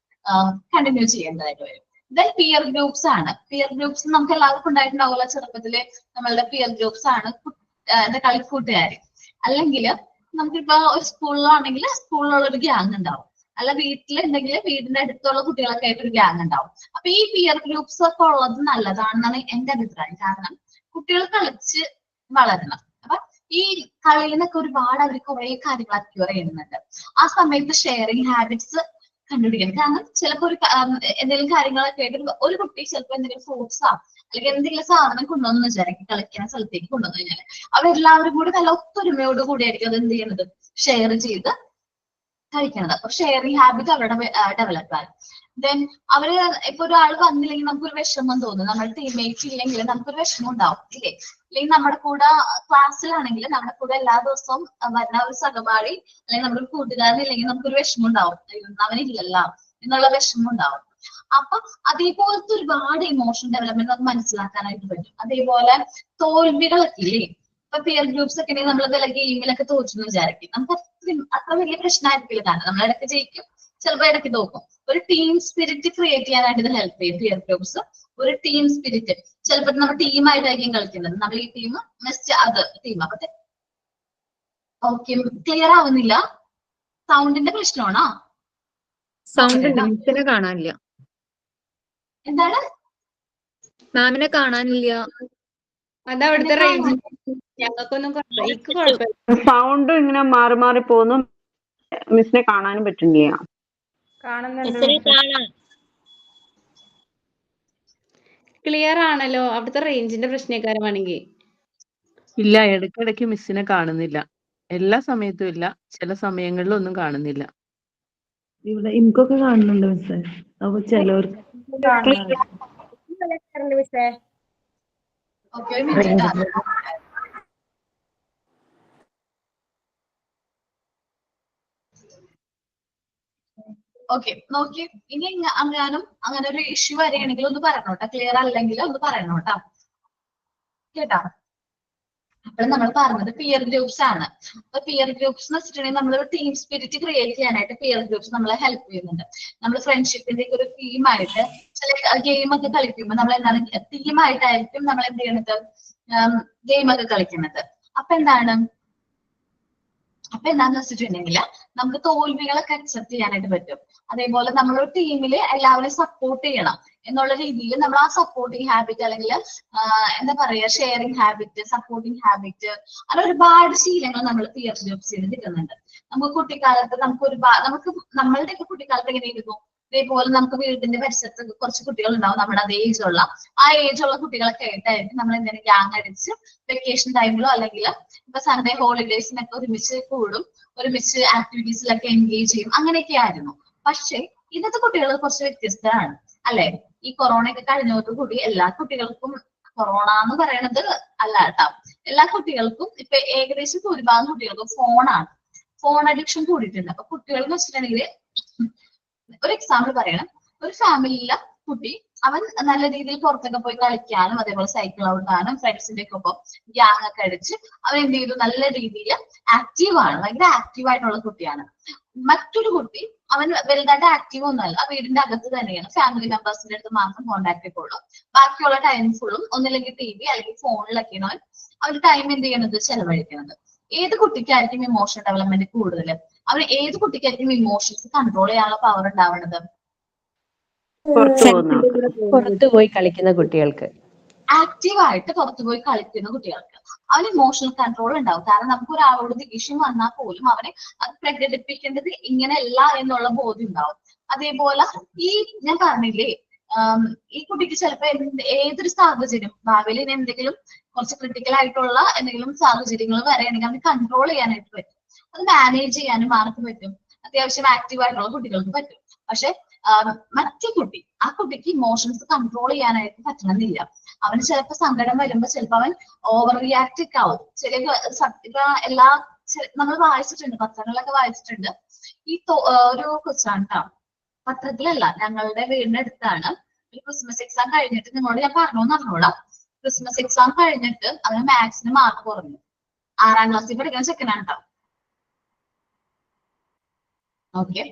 കണ്ടിന്യൂ ചെയ്യേണ്ടതായിട്ട് വരും. ദെൻ പിയർ ഗ്രൂപ്പ്സ് ആണ്. പിയർ ഗ്രൂപ്പ്സ് നമുക്ക് എല്ലാവർക്കും ഉണ്ടായിട്ടുണ്ടാവില്ല ചെറുപ്പത്തില്. നമ്മളുടെ പിയർ ഗ്രൂപ്പ്സ് ആണ് കളിക്കൂട്ടുകാര്. അല്ലെങ്കിൽ നമുക്കിപ്പോ ഒരു സ്കൂളിലാണെങ്കിൽ സ്കൂളിലുള്ള ഒരു ഗ്യാങ് ഉണ്ടാവും, അല്ല വീട്ടിലുണ്ടെങ്കിൽ വീടിന്റെ അടുത്തുള്ള കുട്ടികളൊക്കെ ആയിട്ട് ഒരു ഗ്യാങ് ഉണ്ടാവും. അപ്പൊ ഈ പിയർ ഗ്രൂപ്പ്സ് ഒക്കെ ഉള്ളത് നല്ലതാണെന്നാണ് എന്റെ അഭിപ്രായം. കാരണം കുട്ടികൾ കളിച്ച് വളരണം. അപ്പൊ ഈ കളിയിൽ നിന്നൊക്കെ ഒരുപാട് അവർ കുറെ കാര്യങ്ങൾ അക്യൂർ ചെയ്യുന്നുണ്ട്. ആ സമയത്ത് ഷെയറിങ് ഹാബിറ്റ്സ് കണ്ടുപിടിക്കണം. കാരണം ചിലപ്പോൾ എന്തെങ്കിലും കാര്യങ്ങളൊക്കെ ആയിട്ട് ഒരു കുട്ടി ചിലപ്പോൾ എന്തെങ്കിലും ഫ്രൂട്ട്സാ അല്ലെങ്കിൽ എന്തെങ്കിലും സാധനം കൊണ്ടുവന്ന് വിചാരിക്കും, കളിക്കുന്ന സ്ഥലത്തേക്ക് കൊണ്ടുവന്നു കഴിഞ്ഞാൽ അവരെല്ലാവരും കൂടി നല്ല ഒത്തൊരുമയോട് കൂടിയായിരിക്കും അത് എന്ത് ചെയ്യുന്നത്, ഷെയർ ചെയ്ത് കഴിക്കണത്. അപ്പൊ ഷെയറിങ് ഹാബിറ്റ് അവരുടെ ഡെവലപ്പ് ആകും. ദെൻ അവര് ഇപ്പൊ ഒരാൾ വന്നില്ലെങ്കിൽ നമുക്കൊരു വിഷമം തോന്നും, നമ്മുടെ ടീംമേറ്റ് ഇല്ലെങ്കിൽ നമുക്കൊരു വിഷമം ഉണ്ടാവും, ഇല്ലേ? അല്ലെങ്കിൽ നമ്മുടെ കൂടെ ക്ലാസ്സിലാണെങ്കിൽ നമ്മുടെ കൂടെ എല്ലാ ദിവസവും വരുന്ന ഒരു സഹപാഠി അല്ലെങ്കിൽ നമ്മുടെ ഒരു കൂട്ടുകാരൻ ഇല്ലെങ്കിൽ നമുക്കൊരു വിഷമം ഉണ്ടാവും, അവനില്ലല്ലോ എന്നുള്ള വിഷമം ഉണ്ടാവും. അപ്പൊ അതേപോലത്തെ ഒരുപാട് ഇമോഷൻ ഡെവലപ്മെന്റ് നമുക്ക് മനസ്സിലാക്കാനായിട്ട് പറ്റും. അതേപോലെ തോൽവികളൊക്കെ ഇല്ലേ, ഇപ്പൊ പിയർ ഗ്രൂപ്പ്സ് ഒക്കെ ഉണ്ടെങ്കിൽ നമ്മൾ വല്ല ഗെയിമിലൊക്കെ തോറ്റെന്ന് വിചാരിക്കും, നമുക്ക് അത്ര വലിയ പ്രശ്നമായിരിക്കില്ല. കാരണം നമ്മൾ ഇടയ്ക്ക് ജയിക്കും, ചിലപ്പോൾ ഇടയ്ക്ക് തോക്കും. ഒരു ടീം സ്പിരിറ്റ് ക്രിയേറ്റ് ചെയ്യാനായിട്ട് ഇത് ഹെൽപ്പ് ചെയ്യും പിയർ ഗ്രൂപ്പ്സ്. ഒരു ടീം സ്പിരിറ്റ്, ചിലപ്പോൾ നമ്മൾ ടീമായിട്ടായിരിക്കും കളിക്കുന്നത്, നമ്മൾ ഈ ടീം നെക്സ്റ്റ് അത് ടീം. അപ്പൊ ഓക്കെ, ക്ലിയർ ആവുന്നില്ല, സൗണ്ടിന്റെ പ്രശ്നമാണോ? സൗണ്ട് മിസ്സിനെ കാണാനില്ല. എന്താണ്? മാമിനെ കാണാനില്ല. അതവിടുത്തെ റേഞ്ച് ഞങ്ങൾക്കൊന്നും കുഴപ്പമില്ല. സൗണ്ട് ഇങ്ങനെ മാറി മാറി പോകുന്നു, മിസ്സിനെ കാണാനും പറ്റുന്നില്ല. ക്ലിയർ ആണല്ലോ, അവിടുത്തെ റേഞ്ചിന്റെ പ്രശ്നക്കാരമാണെങ്കിൽ. ഇല്ല, ഇടയ്ക്കിടയ്ക്ക് മിസ്സിനെ കാണുന്നില്ല. എല്ലാ സമയത്തും ഇല്ല, ചില സമയങ്ങളിലൊന്നും കാണുന്നില്ല. ഇവിടെ എനിക്കൊക്കെ കാണുന്നുണ്ട് മിസ്സേ. അപ്പൊ ചിലവർക്ക് ഓക്കെ, ഒരു മിനിറ്റ്. ഓക്കെ, നോക്കി. ഇനി അങ്ങാനും അങ്ങനെ ഒരു ഇഷ്യൂ വരികയാണെങ്കിൽ ഒന്ന് പറയണോട്ടാ, ക്ലിയർ അല്ലെങ്കിൽ ഒന്ന് പറയണോട്ടാ, കേട്ടാ? അപ്പോൾ നമ്മൾ പറഞ്ഞത് പിയർ ഗ്രൂപ്പ്സ് ആണ്. അപ്പൊ പിയർ ഗ്രൂപ്പ്സ് എന്ന് വെച്ചിട്ടുണ്ടെങ്കിൽ നമ്മളൊരു ടീം സ്പിരിറ്റ് ക്രിയേറ്റ് ചെയ്യാനായിട്ട് പിയർ ഗ്രൂപ്പ്സ് നമ്മളെ ഹെൽപ്പ് ചെയ്യുന്നുണ്ട്. നമ്മൾ ഫ്രണ്ട്ഷിപ്പിന്റെ ഒരു ടീമായിട്ട് ചില ഗെയിം ഒക്കെ കളിക്കുമ്പോൾ നമ്മൾ എന്താണ് ടീമായിട്ടായിരിക്കും നമ്മൾ എന്ത് ചെയ്യണത്, ഗെയിം ഒക്കെ കളിക്കുന്നത്. അപ്പൊ എന്താന്ന് വെച്ചിട്ടുണ്ടെങ്കിൽ നമുക്ക് തോൽവികളൊക്കെ അക്സെപ്റ്റ് ചെയ്യാനായിട്ട് പറ്റും. അതേപോലെ നമ്മളൊരു ടീമിൽ എല്ലാവരെയും സപ്പോർട്ട് ചെയ്യണം എന്നുള്ള രീതിയിൽ നമ്മൾ ആ സപ്പോർട്ടിങ് ഹാബിറ്റ് അല്ലെങ്കിൽ എന്താ പറയാ ഷെയറിങ് ഹാബിറ്റ്, സപ്പോർട്ടിങ് ഹാബിറ്റ്, അങ്ങനെ ഒരുപാട് ശീലങ്ങൾ നമ്മൾ പിയർ ഗ്രൂപ്പ്സിൽ കിട്ടുന്നുണ്ട്. നമുക്ക് കുട്ടിക്കാലത്ത് നമ്മളുടെയൊക്കെ കുട്ടിക്കാലത്ത് എങ്ങനെയായിരുന്നു, ഇതേപോലെ നമുക്ക് വീടിന്റെ പരിസരത്ത് കുറച്ച് കുട്ടികൾ ഉണ്ടാവും നമ്മുടെ അതേ ഏജുള്ള കുട്ടികളൊക്കെ ആയിട്ടായിരിക്കും നമ്മൾ എന്തെങ്കിലും ഗ്യാങ് അടിച്ച് വെക്കേഷൻ ടൈമിലോ അല്ലെങ്കിൽ ഇപ്പൊ സൺഡേ ഹോളിഡേസിനൊക്കെ ഒരുമിച്ച് കൂടും, ഒരുമിച്ച് ആക്ടിവിറ്റീസിലൊക്കെ എൻഗേജ് ചെയ്യും, അങ്ങനെയൊക്കെ ആയിരുന്നു. പക്ഷെ ഇന്നത്തെ കുട്ടികൾ കുറച്ച് വ്യത്യസ്തമാണ് അല്ലെ. ഈ കൊറോണ ഒക്കെ കഴിഞ്ഞതോടുകൂടി എല്ലാ കുട്ടികൾക്കും, കൊറോണ എന്ന് പറയണത് അല്ല കേട്ടോ, എല്ലാ കുട്ടികൾക്കും ഇപ്പൊ ഏകദേശം ഭൂരിഭാഗം കുട്ടികൾക്കും ഫോൺ അഡിക്ഷൻ കൂടിയിട്ടുണ്ട്. അപ്പൊ കുട്ടികൾ എന്ന് വെച്ചിട്ടുണ്ടെങ്കിൽ ഒരു എക്സാമ്പിൾ പറയണം, ഒരു ഫാമിലിയിലെ കുട്ടി അവൻ നല്ല രീതിയിൽ പുറത്തൊക്കെ പോയി കളിക്കാനും അതേപോലെ സൈക്കിൾ ഔട്ടാനും ഫ്രണ്ട്സിന്റെ ഒക്കെ ഒപ്പം ഗ്യാങ് ഒക്കെ അടിച്ച് അവൻ എന്ത് ചെയ്തു, നല്ല രീതിയിൽ ആക്റ്റീവാണ്, ഭയങ്കര ആക്റ്റീവായിട്ടുള്ള കുട്ടിയാണ്. മറ്റൊരു കുട്ടി അവൻ വലുതായിട്ട് ആക്റ്റീവ് ഒന്നുമല്ല, വീടിന്റെ അകത്ത് തന്നെയാണ്, ഫാമിലി മെമ്പേഴ്സിന്റെ അടുത്ത് മാത്രം കോൺടാക്ട് ഒക്കെ ഉള്ളൂ. ബാക്കിയുള്ള ടൈം ഫുള്ളും ഒന്നില്ലെങ്കിൽ ടി വി അല്ലെങ്കിൽ ഫോണിലൊക്കെയാണ് അവന് ടൈം എന്ത് ചെയ്യണത്, ചെലവഴിക്കുന്നത്. ഏത് കുട്ടിക്കായിരിക്കും ഇമോഷൻ ഡെവലപ്മെന്റ് കൂടുതൽ? ഏത് കുട്ടിക്കായിരിക്കും ഇമോഷൻസ് കൺട്രോൾ ചെയ്യാനുള്ള പവർ ഉണ്ടാവുന്നത്? പുറത്തു പോയി കളിക്കുന്ന കുട്ടികൾക്ക്, ആക്റ്റീവായിട്ട് പുറത്തു പോയി കളിക്കുന്ന കുട്ടികൾക്ക് അവന് ഇമോഷണൽ കൺട്രോൾ ഉണ്ടാവും. കാരണം നമുക്ക് ഒരാളോട് ദേഷ്യം വന്നാൽ പോലും അവനെ അത് പ്രകടിപ്പിക്കേണ്ടത് ഇങ്ങനെയല്ല എന്നുള്ള ബോധ്യം ഉണ്ടാവും. അതേപോലെ ഞാൻ പറഞ്ഞില്ലേ, ഈ കുട്ടിക്ക് ചിലപ്പോ ഏതൊരു സാഹചര്യം ഭാവിയിൽ ഇനി എന്തെങ്കിലും കുറച്ച് ക്രിട്ടിക്കൽ ആയിട്ടുള്ള എന്തെങ്കിലും സാഹചര്യങ്ങൾ വരെയാണെങ്കിൽ അവന് കൺട്രോൾ ചെയ്യാനായിട്ട് പറ്റും, അത് മാനേജ് ചെയ്യാനും ആർക്ക് പറ്റും, അത്യാവശ്യം ആക്റ്റീവ് ആയിട്ടുള്ള കുട്ടികൾക്ക് പറ്റും. പക്ഷെ മറ്റേ കുട്ടി, ആ കുട്ടിക്ക് ഇമോഷൻസ് കൺട്രോൾ ചെയ്യാനായിട്ട് പറ്റണമെന്നില്ല. അവന് ചിലപ്പോ സങ്കടം വരുമ്പോ ചിലപ്പോ അവൻ ഓവർ റിയാക്ട് ഒക്കെ ആവും. നമ്മൾ വായിച്ചിട്ടുണ്ട്, പത്രങ്ങളിലൊക്കെ വായിച്ചിട്ടുണ്ട്. ഒരു കൊച്ചാണ് കേട്ടോ, പത്രത്തിലല്ല, ഞങ്ങളുടെ വീടിന്റെ അടുത്താണ്. ഒരു ക്രിസ്മസ് എക്സാം കഴിഞ്ഞിട്ട്, നിങ്ങളോട് ഞാൻ പറഞ്ഞോന്ന് അറിഞ്ഞോളാം, ക്രിസ്മസ് എക്സാം കഴിഞ്ഞിട്ട് അവന് മാത്സിന് മാർക്ക് കുറഞ്ഞു. 6ാം ക്ലാസ്സിൽ പഠിക്കുന്ന ചെക്കനാണ് കേട്ടോ. ഓക്കെ,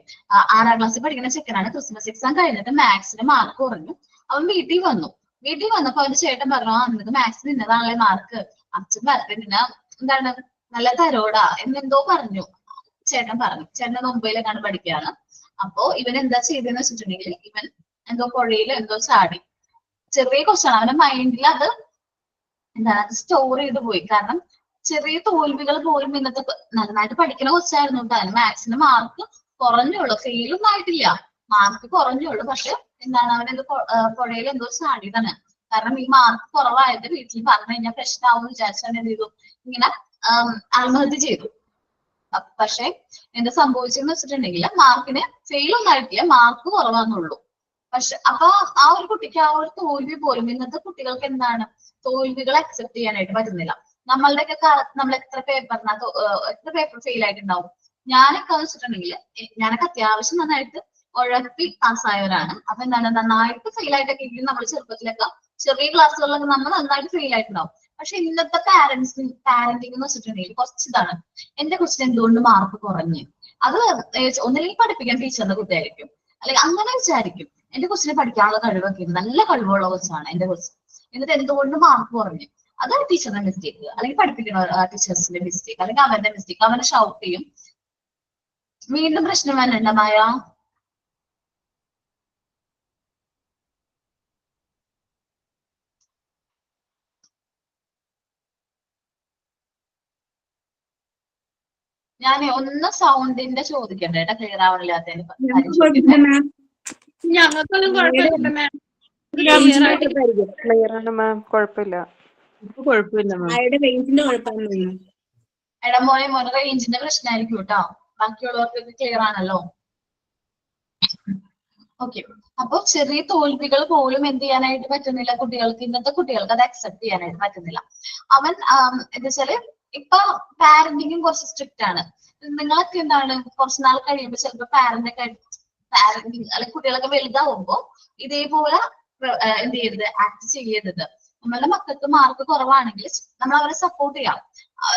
6ാം ക്ലാസ്സിൽ പഠിക്കുന്ന ചെക്കനാണ്. ക്രിസ്മസ് എക്സാം കഴിഞ്ഞിട്ട് മാത്സിന് മാർക്ക് കുറഞ്ഞു. അവൻ വീട്ടിൽ വന്നപ്പോ അവന്റെ ചേട്ടൻ പറഞ്ഞു, നിനക്ക് മാത്സിന് ഇന്നതാണല്ലേ മാർക്ക്, അച്ഛൻ വരട്ടെ, നിന്നെ എന്താണ് നല്ല തരോടാ എന്നെന്തോ പറഞ്ഞു. ചേട്ടൻ മുംബൈയിലേക്കാണ് പഠിക്കുകയാണ്. അപ്പോ ഇവൻ എന്താ ചെയ്തെന്ന് വെച്ചിട്ടുണ്ടെങ്കിൽ, ഇവൻ എന്തോ പുഴയിൽ എന്തോ ചാടി. ചെറിയ ക്വസ്റ്റ്യൻ, അവന്റെ മൈൻഡിൽ അത് സ്റ്റോർ ചെയ്ത് പോയി. കാരണം ചെറിയ തോൽവികൾ പോലും ഇന്നത്തെ നന്നായിട്ട് പഠിക്കുന്ന ക്വസ്റ്റ്യൻ ആയിരുന്നു. മാത്സിന് മാർക്ക് കുറഞ്ഞുള്ളൂ, ഫെയിലൊന്നും ആയിട്ടില്ല, മാർക്ക് കുറഞ്ഞുള്ളൂ. പക്ഷെ എന്താണ്, അവനെന്തോ പുഴയിൽ എന്തോ ചാടിയതാണ്. കാരണം ഈ മാർക്ക് കുറവായത് വീട്ടിൽ പറഞ്ഞു കഴിഞ്ഞാൽ പ്രശ്നമാവും വിചാരിച്ചാൽ എന്ത് ചെയ്തു, ഇങ്ങനെ ആത്മഹത്യ ചെയ്തു. പക്ഷെ എന്താ സംഭവിച്ചെന്ന് വെച്ചിട്ടുണ്ടെങ്കിൽ, മാർക്കിന് ഫെയിലൊന്നും ആയിട്ടില്ല, മാർക്ക് കുറവാന്നുള്ളൂ. പക്ഷെ അപ്പൊ ആ ഒരു കുട്ടിക്ക് ആ ഒരു തോൽവി പോലും, ഇന്നത്തെ കുട്ടികൾക്ക് എന്താണ്, തോൽവികൾ അക്സെപ്റ്റ് ചെയ്യാനായിട്ട് പറ്റുന്നില്ല. നമ്മളുടെയൊക്കെ കാലത്ത് നമ്മൾ എത്ര പേപ്പർ ഫെയിൽ ആയിട്ടുണ്ടാവും. ഞാനൊക്കെ വെച്ചിട്ടുണ്ടെങ്കിൽ ഞാനൊക്കെ അത്യാവശ്യം നന്നായിട്ട് ഉഴപ്പി പാസ്സായവരാണ്. അപ്പൊ എന്താണ്, നന്നായിട്ട് ഫെയിൽ ആയിട്ടൊക്കെ നമ്മൾ ചെറുപ്പത്തിലൊക്കെ ചെറിയ ക്ലാസ്സുകളിലൊക്കെ നമ്മൾ നന്നായിട്ട് ഫെയിൽ ആയിട്ടുണ്ടാവും. പക്ഷെ ഇന്നത്തെ പാരന്റിംഗ് എന്ന് വെച്ചിട്ടുണ്ടെങ്കിൽ കുറച്ചിതാണ്, എന്റെ കൊച്ചിന് എന്തുകൊണ്ട് മാർക്ക് കുറഞ്ഞു, അത് ഒന്നില്ലെങ്കിൽ പഠിപ്പിക്കാൻ ടീച്ചറിന്റെ കുട്ടിയായിരിക്കും, അല്ലെങ്കിൽ അങ്ങനെ വിചാരിക്കും. എന്റെ കൊച്ചിനെ പഠിക്കാനുള്ള കഴിവൊക്കെ ഉണ്ട്, നല്ല കഴിവുള്ള കൊച്ചാണ് എന്റെ കൊച്ച്, എന്നിട്ട് എന്തുകൊണ്ട് മാർക്ക് കുറഞ്ഞു, അത് ടീച്ചറിന്റെ മിസ്റ്റേക്ക്, അല്ലെങ്കിൽ പഠിപ്പിക്കുന്ന ടീച്ചേഴ്സിന്റെ മിസ്റ്റേക്ക്, അല്ലെങ്കിൽ അവന്റെ മിസ്റ്റേക്ക്, അവനെ ഷൗട്ട് ചെയ്യും. വീണ്ടും പ്രശ്നം വരണ്ട മായ. ഞാൻ ഒന്ന് സൗണ്ടിന്റെ ചോദിക്കട്ടെ കേട്ടോ, ക്ലിയർ ആവണില്ലാത്തതിന്. ഞങ്ങൾക്കൊന്നും കുഴപ്പമില്ല മാം, ക്ലിയർ ആണ് മാം, കുഴപ്പമില്ല. എടാ മോനെ റേഞ്ചിന്റെ പ്രശ്നമായിരിക്കും കേട്ടോ, ബാക്കിയുള്ളവർക്ക് ക്ലിയർ ആണല്ലോ. ഓക്കെ, അപ്പൊ ചെറിയ തോൽവികൾ പോലും എന്ത് ചെയ്യാനായിട്ട് പറ്റുന്നില്ല കുട്ടികൾക്ക്, ഇന്നത്തെ കുട്ടികൾക്ക് അത് അക്സെപ്റ്റ് ചെയ്യാനായിട്ട് പറ്റുന്നില്ല. അവൻ എന്താ വെച്ചാല് ഇപ്പൊ പാരന്റിങ്ങും കുറച്ച് സ്ട്രിക്റ്റ് ആണ്. നിങ്ങളൊക്കെ എന്താണ്, കുറച്ച് നാൾ കഴിയുമ്പോൾ ചിലപ്പോ പാരന്റിങ് അല്ലെങ്കിൽ കുട്ടികളൊക്കെ വലുതാവുമ്പോ ഇതേപോലെ എന്ത് ചെയ്യരുത്, ആക്ട് ചെയ്യരുത്. നമ്മളുടെ മക്കൾക്ക് മാർക്ക് കുറവാണെങ്കിൽ നമ്മൾ അവരെ സപ്പോർട്ട് ചെയ്യാം.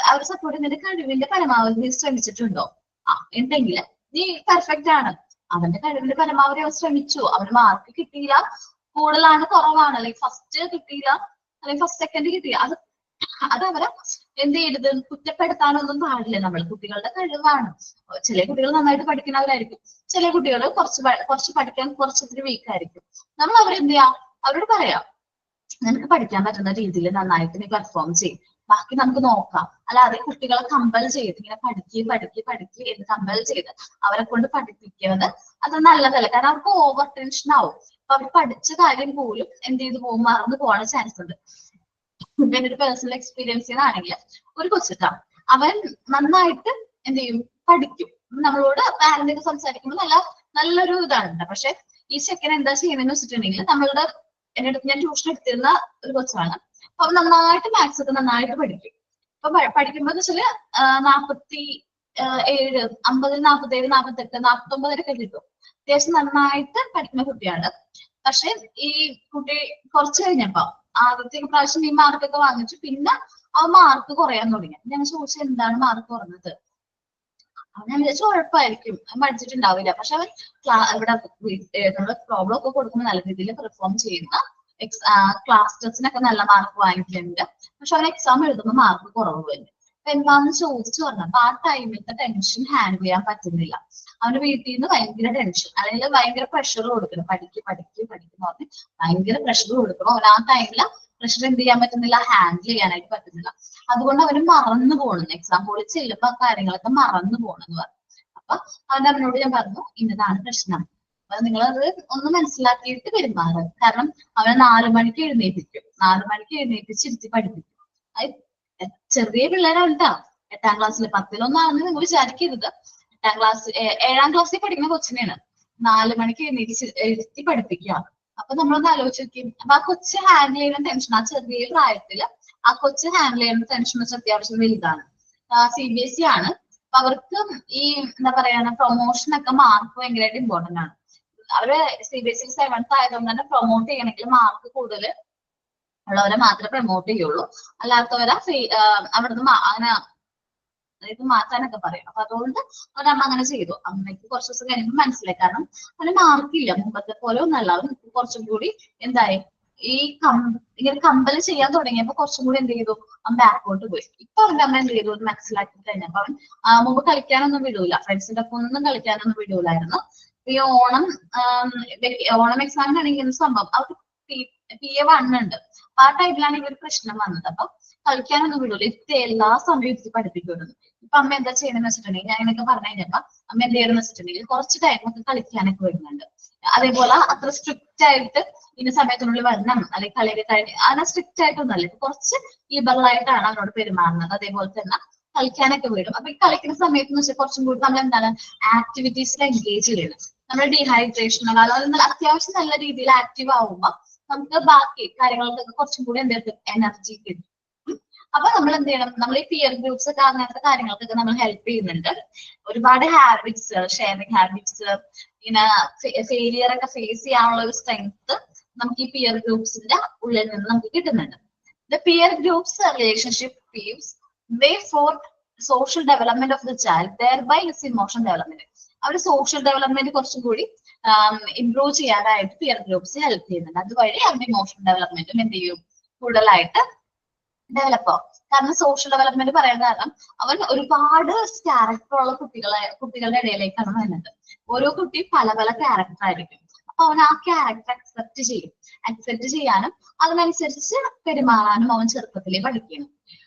അവരെ സപ്പോർട്ട് ചെയ്യുന്നതിന്റെ കഴിവിന്റെ പരമാവധി നീ ശ്രമിച്ചിട്ടുണ്ടോ? ഉണ്ടെങ്കിൽ നീ പെർഫെക്റ്റ് ആണ്. അവന്റെ കഴിവിന്റെ പരമാവധി അവർ ശ്രമിച്ചു, അവന് മാർക്ക് കിട്ടിയില്ല, കൂടുതലാണ് കുറവാണ്, അല്ലെങ്കിൽ ഫസ്റ്റ് കിട്ടിയില്ല അല്ലെങ്കിൽ ഫസ്റ്റ് സെക്കൻഡ് കിട്ടിയില്ല, അത് അവരെ എന്ത് ചെയ്യരുത്, കുറ്റപ്പെടുത്താനൊന്നും പാടില്ല. നമ്മൾ കുട്ടികളുടെ കഴിവാണ്. ചില കുട്ടികൾ നന്നായിട്ട് പഠിക്കുന്നവരായിരിക്കും, ചില കുട്ടികൾ കുറച്ച് പഠിക്കാൻ കുറച്ചൊത്തിരി വീക്ക് ആയിരിക്കും. നമ്മൾ അവരെന്ത് ചെയ്യാം, അവരോട് പറയാം നിനക്ക് പഠിക്കാൻ പറ്റുന്ന രീതിയിൽ നന്നായിട്ട് നീ പെർഫോം ചെയ്യും, ബാക്കി നമുക്ക് നോക്കാം. അല്ലാതെ കുട്ടികളെ കമ്പൽ ചെയ്ത് ഇങ്ങനെ പഠിക്കുക എന്ന് കമ്പൽ ചെയ്ത് അവരെ കൊണ്ട് പഠിപ്പിക്കുന്നത് അത് നല്ലതല്ല. കാരണം അവർക്ക് ഓവർ ടെൻഷൻ ആവും. അപ്പൊ അവർ പഠിച്ച കാര്യം പോലും എന്ത് ചെയ്ത് പോകും, മറന്നു പോകാൻ ചാൻസ് ഉണ്ട്. എന്റെ ഒരു പേഴ്സണൽ എക്സ്പീരിയൻസ് ആണെങ്കിൽ ഒരു കൊച്ചിട്ടാ, അവൻ നന്നായിട്ട് എന്ത് ചെയ്യും, പഠിക്കും. നമ്മളോട് പാരന്റൊക്കെ സംസാരിക്കുമ്പോൾ നല്ലൊരു ഇതാണ്. പക്ഷെ ഈ സെക്കൻഡ് എന്താ ചെയ്യുന്നതെന്ന് വെച്ചിട്ടുണ്ടെങ്കിൽ നമ്മളുടെ എന്റെ അടുത്ത് ഞാൻ ട്യൂഷൻ എടുത്തിരുന്ന ഒരു കൊച്ചാണ്. അപ്പൊ അവൻ നന്നായിട്ട് മാത്സ് ഒക്കെ നന്നായിട്ട് പഠിക്കും. അപ്പൊ പഠിക്കുമ്പോ വെച്ചാല് 47, 50, 47, 48, 49 കിട്ടും. അത്യാവശ്യം നന്നായിട്ട് പഠിക്കുന്ന കുട്ടിയാണ്. പക്ഷെ ഈ കുട്ടി കുറച്ച് കഴിഞ്ഞപ്പോ ആദ്യത്തെ പ്രാവശ്യം ഈ മാർക്കൊക്കെ വാങ്ങിച്ചു, പിന്നെ ആ മാർക്ക് കുറയാൻ തുടങ്ങി. ഞാൻ ചോദിച്ചത് എന്താണ് മാർക്ക് കുറഞ്ഞത്? ഞാൻ വിചാരിച്ചു ഉഴപ്പായിരിക്കും, പഠിച്ചിട്ടുണ്ടാവില്ല. പക്ഷെ അവൻ ഇവിടെ നമ്മുടെ പ്രോബ്ലം ഒക്കെ കൊടുക്കുമ്പോൾ നല്ല രീതിയിൽ പെർഫോം ചെയ്യുന്ന ക്ലാസ് ടെസ്റ്റിനൊക്കെ നല്ല മാർക്ക് വാങ്ങിക്കുന്നുണ്ട്. പക്ഷെ അവൻ എക്സാം എഴുതുമ്പോൾ മാർക്ക് കുറവ് തന്നെ. അപ്പൊ എന്താണെന്ന് ചോദിച്ചു പറഞ്ഞു. അപ്പൊ ആ ടൈമിലത്തെ ടെൻഷൻ ഹാൻഡിൽ ചെയ്യാൻ പറ്റുന്നില്ല. അവന്റെ വീട്ടിൽ നിന്ന് ഭയങ്കര ടെൻഷൻ, അല്ലെങ്കിൽ ഭയങ്കര പ്രഷർ കൊടുക്കണം, പഠിക്കും പറഞ്ഞ് ഭയങ്കര പ്രഷർ കൊടുക്കണം. അവൻ ആ ടൈമില് പ്രഷർ എന്ത് ചെയ്യാൻ പറ്റുന്നില്ല, ഹാൻഡിൽ ചെയ്യാനായിട്ട് പറ്റുന്നില്ല. അതുകൊണ്ട് അവന് മറന്നു പോകണം, എക്സാം ഹോളിൽ ചെല്ലുമ്പോ ആ കാര്യങ്ങളൊക്കെ മറന്നു പോകണമെന്ന് പറഞ്ഞു. അപ്പൊ അവനോട് ഞാൻ പറഞ്ഞു ഇന്നതാണ് പ്രശ്നം, അപ്പൊ നിങ്ങളത് ഒന്ന് മനസ്സിലാക്കിയിട്ട് പെരുമാറുക. കാരണം അവനെ 4 മണിക്ക് എഴുന്നേൽപ്പിക്കും, 4 മണിക്ക് എഴുന്നേൽപ്പിച്ചിരുത്തി പഠിപ്പിക്കും. അത് ചെറിയ പിള്ളേരാണ് കേട്ടോ, 8ാം ക്ലാസ്സിൽ 10ലൊന്നും ആണെന്ന് നിങ്ങൾ വിചാരിക്കരുത്. 7ാം ക്ലാസ്സിൽ പഠിക്കുന്ന കൊച്ചിനെയാണ് 4 മണിക്ക് എഴുന്നേൽപ്പിച്ച് പഠിപ്പിക്കുക. അപ്പൊ നമ്മളൊന്ന് ആലോചിച്ച് നോക്കി. അപ്പൊ ആ കൊച്ച് ഹാൻഡിൽ ചെയ്യുന്ന ടെൻഷൻ, ആ ചെറിയ പ്രായത്തില് ആ കൊച്ച് ഹാൻഡിൽ ചെയ്യുന്ന ടെൻഷൻ വെച്ചാൽ അത്യാവശ്യം വലുതാണ്. CBSE ആണ്. അപ്പൊ അവർക്ക് ഈ എന്താ പറയാ പ്രൊമോഷൻ ഒക്കെ മാർക്ക് ഭയങ്കരമായിട്ട് ഇമ്പോർട്ടന്റ് ആണ്. അവര് CBSE 7th ആയതുകൊണ്ട് തന്നെ പ്രൊമോട്ട് ചെയ്യണമെങ്കിൽ മാർക്ക് കൂടുതൽ ഉള്ളവരെ മാത്രമേ പ്രൊമോട്ട് ചെയ്യുള്ളൂ, അല്ലാത്തവരെ അവിടുന്ന് അങ്ങനെ ഇത് മാറ്റാനൊക്കെ പറയും. അപ്പൊ അതുകൊണ്ട് ഒരമ്മ അങ്ങനെ ചെയ്തു. അമ്മയ്ക്ക് കുറച്ച് ദിവസം കഴിയുമ്പോൾ മനസ്സിലായി. കാരണം അവന് മാർക്കില്ല, മുമ്പത്തെ പോലെ ഒന്നല്ല. അവൻ കുറച്ചും കൂടി എന്തായി ഈ ഇങ്ങനെ കമ്പൽ ചെയ്യാൻ തുടങ്ങിയപ്പോ കുറച്ചും കൂടി എന്ത് ചെയ്തു, അവൻ ബാക്കോട്ട് പോയി. ഇപ്പൊ അവന്റെ അമ്മ എന്ത് ചെയ്തു മനസ്സിലാക്കി കഴിഞ്ഞപ്പോ അവൻ മുമ്പ് കളിക്കാനൊന്നും വിടൂല, ഫ്രണ്ട്സിന്റെ ഒപ്പം ഒന്നും കളിക്കാനൊന്നും വിടൂലായിരുന്നു. ഈ ഓണം എക്സാമിനാണെങ്കിൽ സംഭവം അവർക്ക് PA1 ഉണ്ട്. ആ ടൈമിലാണ് ഇവർ പ്രശ്നം വന്നത്. അപ്പൊ കളിക്കാനൊന്നും വിടൂല, എല്ലാ സമയവും ഇരുത്തി പഠിപ്പിക്കുമായിരുന്നു. ഇപ്പൊ അമ്മ എന്താ ചെയ്യണമെന്ന് വെച്ചിട്ടുണ്ടെങ്കിൽ, ഞാൻ ഇങ്ങനെയൊക്കെ പറഞ്ഞു കഴിഞ്ഞപ്പോ അമ്മ എന്ത് ചെയ്യണമെന്ന് വെച്ചിട്ടുണ്ടെങ്കിൽ കുറച്ച് ടൈമൊക്കെ കളിക്കാനൊക്കെ വരുന്നുണ്ട്. അതേപോലെ അത്ര സ്ട്രിക്റ്റ് ആയിട്ട് ഇന്ന സമയത്തിനുള്ളിൽ വരണം, അല്ലെങ്കിൽ കളിയൊക്കെ കഴിഞ്ഞ് അങ്ങനെ സ്ട്രിക്റ്റ് ആയിട്ടൊന്നല്ല, കുറച്ച് ലിബറലായിട്ടാണ് അവരോട് പെരുമാറുന്നത്. അതേപോലെ തന്നെ കളിക്കാനൊക്കെ വിടും. അപ്പൊ ഈ കളിക്കുന്ന സമയത്ത് എന്ന് വെച്ചാൽ കുറച്ചും കൂടി നമ്മൾ എന്താണ് ആക്ടിവിറ്റീസിൽ എൻഗേജ് ചെയ്യണം. നമ്മുടെ ഡീഹൈഡ്രേഷൻ അതായത് അത്യാവശ്യം നല്ല രീതിയിൽ ആക്റ്റീവ് ആവുമ്പോ നമുക്ക് ബാക്കി കാര്യങ്ങൾക്കൊക്കെ കുറച്ചും കൂടി എന്തെങ്കിലും എനർജി കിട്ടും. അപ്പൊ നമ്മൾ എന്ത് ചെയ്യണം, നമ്മൾ ഈ പിയർ ഗ്രൂപ്പ്സ് ഒക്കെ അങ്ങനത്തെ കാര്യങ്ങൾക്കൊക്കെ നമ്മൾ ഹെൽപ്പ് ചെയ്യുന്നുണ്ട്. ഒരുപാട് ഹാബിറ്റ്സ്, ഷെയറിംഗ് ഹാബിറ്റ്സ്, ഇങ്ങനെ ഫെയിലിയർ ഒക്കെ ഫേസ് ചെയ്യാനുള്ള ഒരു സ്ട്രെങ്ത് നമുക്ക് ഈ പിയർ ഗ്രൂപ്പ്സിന്റെ ഉള്ളിൽ നിന്ന് നമുക്ക് കിട്ടുന്നുണ്ട്. The peer groups relationship gives way for social development of the child, thereby his emotional development. Our social development കുറച്ചും കൂടി ഇംപ്രൂവ് ചെയ്യാനായിട്ട് പിയർ ഗ്രൂപ്പ്സ് ഹെൽപ്പ് ചെയ്യുന്നുണ്ട്. അതുവഴി അവരുടെ ഇമോഷണൽ ഡെവലപ്മെന്റും എന്ത് ചെയ്യും, കൂടുതലായിട്ട് ഡെവലപ്പ് ആവും. കാരണം സോഷ്യൽ ഡെവലപ്മെന്റ് പറയുന്ന കാരണം അവൻ ഒരുപാട് ക്യാരക്ടർ ഉള്ള കുട്ടികളുടെ ഇടയിലേക്കാണ് വരുന്നത്. ഓരോ കുട്ടിയും പല പല ക്യാരക്ടർ ആയിരിക്കും. അപ്പൊ അവൻ ആ ക്യാരക്ടർ അക്സെപ്റ്റ് ചെയ്യാനും അതിനനുസരിച്ച് പെരുമാറാനും അവൻ ചെറുപ്പത്തിലേ പഠിക്കണം.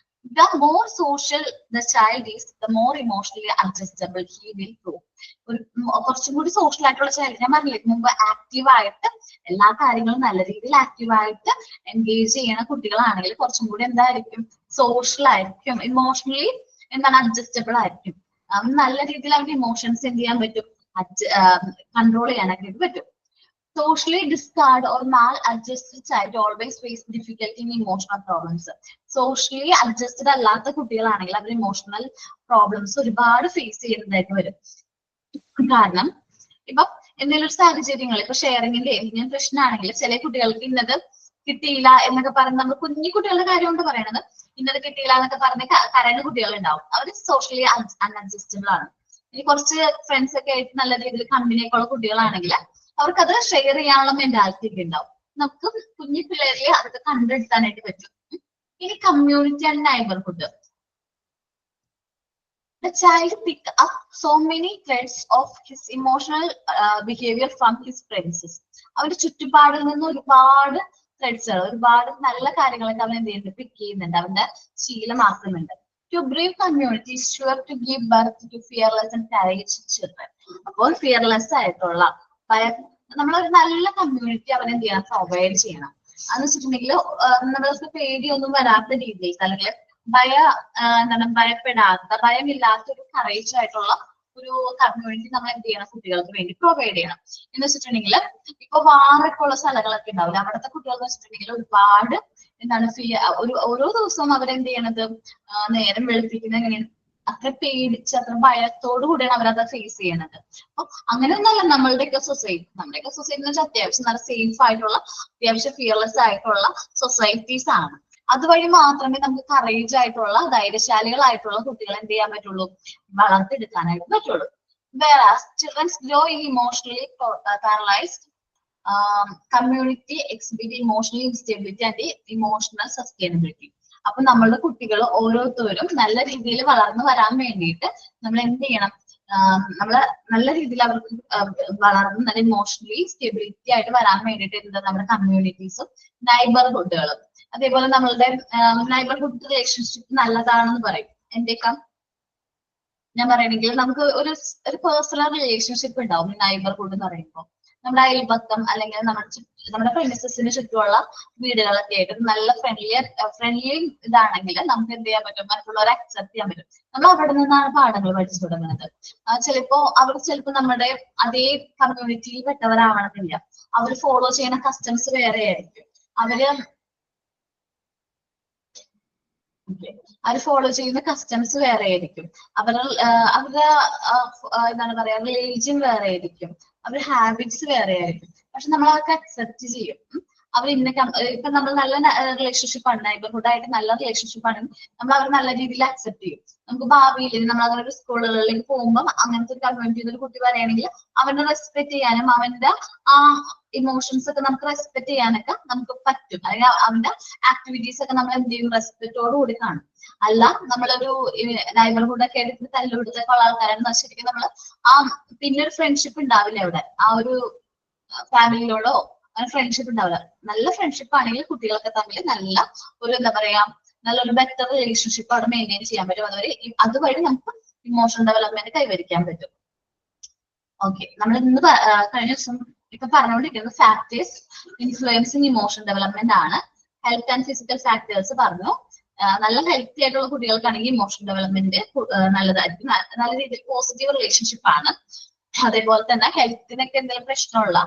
The more social the child is, the more emotionally adjustable he will prove. കുറച്ചും കൂടി സോഷ്യൽ ആയിട്ടുള്ള ചൈൽഡ്, ഞാൻ പറഞ്ഞില്ലേ മുമ്പ് ആക്റ്റീവ് ആയിട്ട് എല്ലാ കാര്യങ്ങളും നല്ല രീതിയിൽ ആക്റ്റീവ് ആയിട്ട് എൻഗേജ് ചെയ്യുന്ന കുട്ടികളാണെങ്കിൽ കുറച്ചും കൂടി എന്തായിരിക്കും, സോഷ്യൽ ആയിരിക്കും, ഇമോഷണലി എന്താണ് അഡ്ജസ്റ്റബിൾ ആയിരിക്കും. നല്ല രീതിയിൽ അവരുടെ ഇമോഷൻസ് എന്ത് ചെയ്യാൻ പറ്റും, കൺട്രോൾ ചെയ്യാനൊക്കെ പറ്റും. Socially discard or maladjusted child always face difficulty in emotional problems. Socially adjusted അല്ലാത്ത കുട്ടികളാണെങ്കിൽ അവർ ഇമോഷണൽ പ്രോബ്ലംസ് ഒരുപാട് ഫേസ് ചെയ്യുന്നതായിട്ട് വരും. കാരണം ഇപ്പൊ എന്തെങ്കിലും ഒരു സാഹചര്യങ്ങൾ, ഇപ്പൊ ഷെയറിങ്ങിന്റെ എന്തെങ്കിലും പ്രശ്നമാണെങ്കിൽ ചില കുട്ടികൾക്ക് ഇന്നത് കിട്ടിയില്ല എന്നൊക്കെ പറഞ്ഞ് നമ്മൾ കുഞ്ഞു കുട്ടികളുടെ കാര്യം കൊണ്ട് പറയണത്. ഇന്നത് കിട്ടിയില്ല എന്നൊക്കെ പറഞ്ഞ് കരയുന്ന കുട്ടികളുണ്ടാവും. അവർ സോഷ്യലി അൺഅഡ്ജസ്റ്റബിൾ ആണ്. ഇനി കുറച്ച് ഫ്രണ്ട്സ് ഒക്കെ ആയിട്ട് നല്ല രീതിയിൽ കമ്പനിയൊക്കെ ഉള്ള കുട്ടികളാണെങ്കിൽ അവർക്കത് ഷെയർ ചെയ്യാനുള്ള മെന്റാലിറ്റി ഒക്കെ ഉണ്ടാവും. നമുക്ക് കുഞ്ഞു പിള്ളേരിൽ അതൊക്കെ കണ്ടെടുത്താനായിട്ട് പറ്റും. ഇനി community and neighbourhood. The child pick up so many threads of his emotional behavior from his premises. അവന്റെ ചുറ്റുപാടിൽ നിന്ന് ഒരുപാട് ത്രെഡ്സുകൾ, ഒരുപാട് നല്ല കാര്യങ്ങളൊക്കെ അവൻ എന്ത് ചെയ്യുന്നുണ്ട്, പിക്ക് ചെയ്യുന്നുണ്ട്, അവന്റെ ശീലമാക്കുന്നുണ്ട്. To brave community is sure to give birth to fearless and courageous children. അപ്പോൾ ഫിയർലെസ് ആയിട്ടുള്ള നമ്മളൊരു നല്ല കമ്മ്യൂണിറ്റി അവൻ എന്ത് ചെയ്യണം, പ്രൊവൈഡ് ചെയ്യണം. അതെന്ന് വെച്ചിട്ടുണ്ടെങ്കിൽ നമ്മൾക്ക് പേടിയൊന്നും വരാത്ത രീതിയിൽ, അല്ലെങ്കിൽ ഭയപ്പെടാത്ത, ഭയമില്ലാത്ത ഒരു കറേജ് ആയിട്ടുള്ള ഒരു കമ്മ്യൂണിറ്റി നമ്മൾ എന്ത് ചെയ്യണം, കുട്ടികൾക്ക് വേണ്ടി പ്രൊവൈഡ് ചെയ്യണം. എന്ന് വെച്ചിട്ടുണ്ടെങ്കിൽ ഇപ്പൊ വാറൊക്കെ ഉള്ള സ്ഥലങ്ങളൊക്കെ ഉണ്ടാവില്ല, അവിടുത്തെ കുട്ടികൾ എന്ന് വെച്ചിട്ടുണ്ടെങ്കിൽ ഒരുപാട് ഓരോ ദിവസവും അവരെന്ത് ചെയ്യണത്, നേരം വെളുപ്പിക്കുന്നത് എങ്ങനെയാണ്, അത്ര പേടിച്ച് അത്ര ഭയത്തോടു കൂടിയാണ് അവരത് ഫേസ് ചെയ്യണത്. അപ്പൊ അങ്ങനെയൊന്നല്ല നമ്മുടെയൊക്കെ സൊസൈറ്റി എന്ന് വെച്ചാൽ അത്യാവശ്യം നല്ല സേഫ് ആയിട്ടുള്ള, അത്യാവശ്യം ഫിയർലെസ് ആയിട്ടുള്ള സൊസൈറ്റീസ് ആണ്. അതുവഴി മാത്രമേ നമുക്ക് കറേജ് ആയിട്ടുള്ള, ധൈര്യശാലികളായിട്ടുള്ള കുട്ടികളെ എന്ത് ചെയ്യാൻ പറ്റുള്ളൂ, വളർത്തിയെടുക്കാനായിട്ട് പറ്റുള്ളൂ. Whereas children grow emotionally paralyzed, community exhibit emotional instability and emotional sustainability. അപ്പൊ നമ്മളുടെ കുട്ടികൾ ഓരോരുത്തരും നല്ല രീതിയിൽ വളർന്നു വരാൻ വേണ്ടിയിട്ട് നമ്മൾ എന്ത് ചെയ്യണം, നമ്മള് നല്ല രീതിയിൽ അവർക്ക് വളർന്ന് നല്ല ഇമോഷണലി സ്റ്റെബിലിറ്റി ആയിട്ട് വരാൻ വേണ്ടിയിട്ട് എന്താ, നമ്മുടെ കമ്മ്യൂണിറ്റീസും നൈബർഹുഡുകളും, അതേപോലെ നമ്മളുടെ നൈബർഹുഡ് റിലേഷൻഷിപ്പ് നല്ലതാണെന്ന് പറയും. എന്റെയൊക്കെ ഞാൻ പറയണെങ്കിൽ നമുക്ക് ഒരു പേഴ്സണൽ റിലേഷൻഷിപ്പ് ഉണ്ടാവും നൈബർഹുഡ് എന്ന് പറയുമ്പോൾ. നമ്മുടെ അയൽപക്കം അല്ലെങ്കിൽ നമ്മുടെ പ്രെമിസസിന് ചുറ്റുമുള്ള വീടുകളൊക്കെ ആയിട്ട് നല്ല ഫ്രണ്ട്ലി ഇതാണെങ്കിൽ നമുക്ക് എന്ത് ചെയ്യാൻ പറ്റും, മറ്റുള്ളവരെ അക്സെപ്റ്റ് ചെയ്യാൻ പറ്റും. നമ്മൾ അവിടെ നിന്നാണ് പാഠങ്ങൾ പഠിച്ചു തുടങ്ങുന്നത്. അവർ ചിലപ്പോ നമ്മുടെ അതേ കമ്മ്യൂണിറ്റിയിൽ പെട്ടവരാവണമെന്നില്ല. അവർ ഫോളോ ചെയ്യുന്ന കസ്റ്റംസ് വേറെ ആയിരിക്കും. അവർ ഫോളോ ചെയ്യുന്ന കസ്റ്റംസ് വേറെ ആയിരിക്കും. അവരുടെ എന്താണ് പറയാ, റിലീജിയൻ വേറെ ആയിരിക്കും. അവരുടെ ഹാബിറ്റ്സ് വേറെ ആയിരിക്കും. പക്ഷെ നമ്മൾ അവർക്ക് അക്സെപ്റ്റ് ചെയ്യും. അവർ ഇപ്പൊ നമ്മൾ നല്ല റിലേഷൻഷിപ്പ് ആണ്, നൈബർഹുഡ് ആയിട്ട് നല്ല റിലേഷൻഷിപ്പ് ആണ്, നമ്മൾ അവർ നല്ല രീതിയിൽ അക്സെപ്റ്റ് ചെയ്യും. നമുക്ക് ഭാവിയിൽ നമ്മൾ അങ്ങനെ ഒരു സ്കൂളുകളിലേക്ക് പോകുമ്പോൾ അങ്ങനത്തെ ഒരു കമ്മ്യൂണിറ്റിയിൽ ഒരു കുട്ടി പറയുകയാണെങ്കിൽ അവനെ റെസ്പെക്ട് ചെയ്യാനും അവന്റെ ആ ഇമോഷൻസ് ഒക്കെ നമുക്ക് റെസ്പെക്ട് ചെയ്യാനൊക്കെ നമുക്ക് പറ്റും. അല്ലെങ്കിൽ അവന്റെ ആക്ടിവിറ്റീസ് ഒക്കെ നമ്മൾ എന്ത് ചെയ്യും, റെസ്പെക്റ്റോട് കൂടി കാണും. അല്ല നമ്മളൊരു നൈബർഹുഡ് ഒക്കെ എടുത്ത് തല്ലുകൊടുത്തൊക്കെ ഉള്ള ആൾക്കാരാണ് ശരിക്കും നമ്മൾ പിന്നെ ഒരു ഫ്രണ്ട്ഷിപ്പ് ഉണ്ടാവില്ല അവിടെ, ആ ഒരു ഫാമിലിയോടോ ഫ്രണ്ട്ഷിപ്പ് ഉണ്ടാവില്ല. നല്ല ഫ്രണ്ട്ഷിപ്പ് ആണെങ്കിൽ കുട്ടികളൊക്കെ തമ്മിൽ നല്ല ഒരു എന്താ പറയാ, നല്ലൊരു ബെറ്റർ റിലേഷൻഷിപ്പ് അവിടെ മെയിൻറ്റെയിൻ ചെയ്യാൻ പറ്റും. അതുവഴി നമുക്ക് ഇമോഷണൽ ഡെവലപ്മെന്റ് കൈവരിക്കാൻ പറ്റും. ഓക്കെ, നമ്മൾ ഇന്ന് കഴിഞ്ഞ ദിവസം ഇപ്പൊ പറഞ്ഞുകൊണ്ടിരിക്കുന്നത് ഫാക്ടേഴ്സ് ഇൻഫ്ലുവൻസിങ് ഇമോഷണൽ ഡെവലപ്മെന്റ് ആണ്. ഹെൽത്ത് ആൻഡ് ഫിസിക്കൽ ഫാക്ടേഴ്സ് പറഞ്ഞു. നല്ല ഹെൽത്തി ആയിട്ടുള്ള കുട്ടികൾക്കാണെങ്കിൽ ഇമോഷണൽ ഡെവലപ്മെന്റ് നല്ലതായിരിക്കും. നല്ല രീതിയിൽ പോസിറ്റീവ് റിലേഷൻഷിപ്പ് ആണ്. അതേപോലെ തന്നെ ഹെൽത്തിനൊക്കെ എന്തെങ്കിലും പ്രശ്നമുള്ള,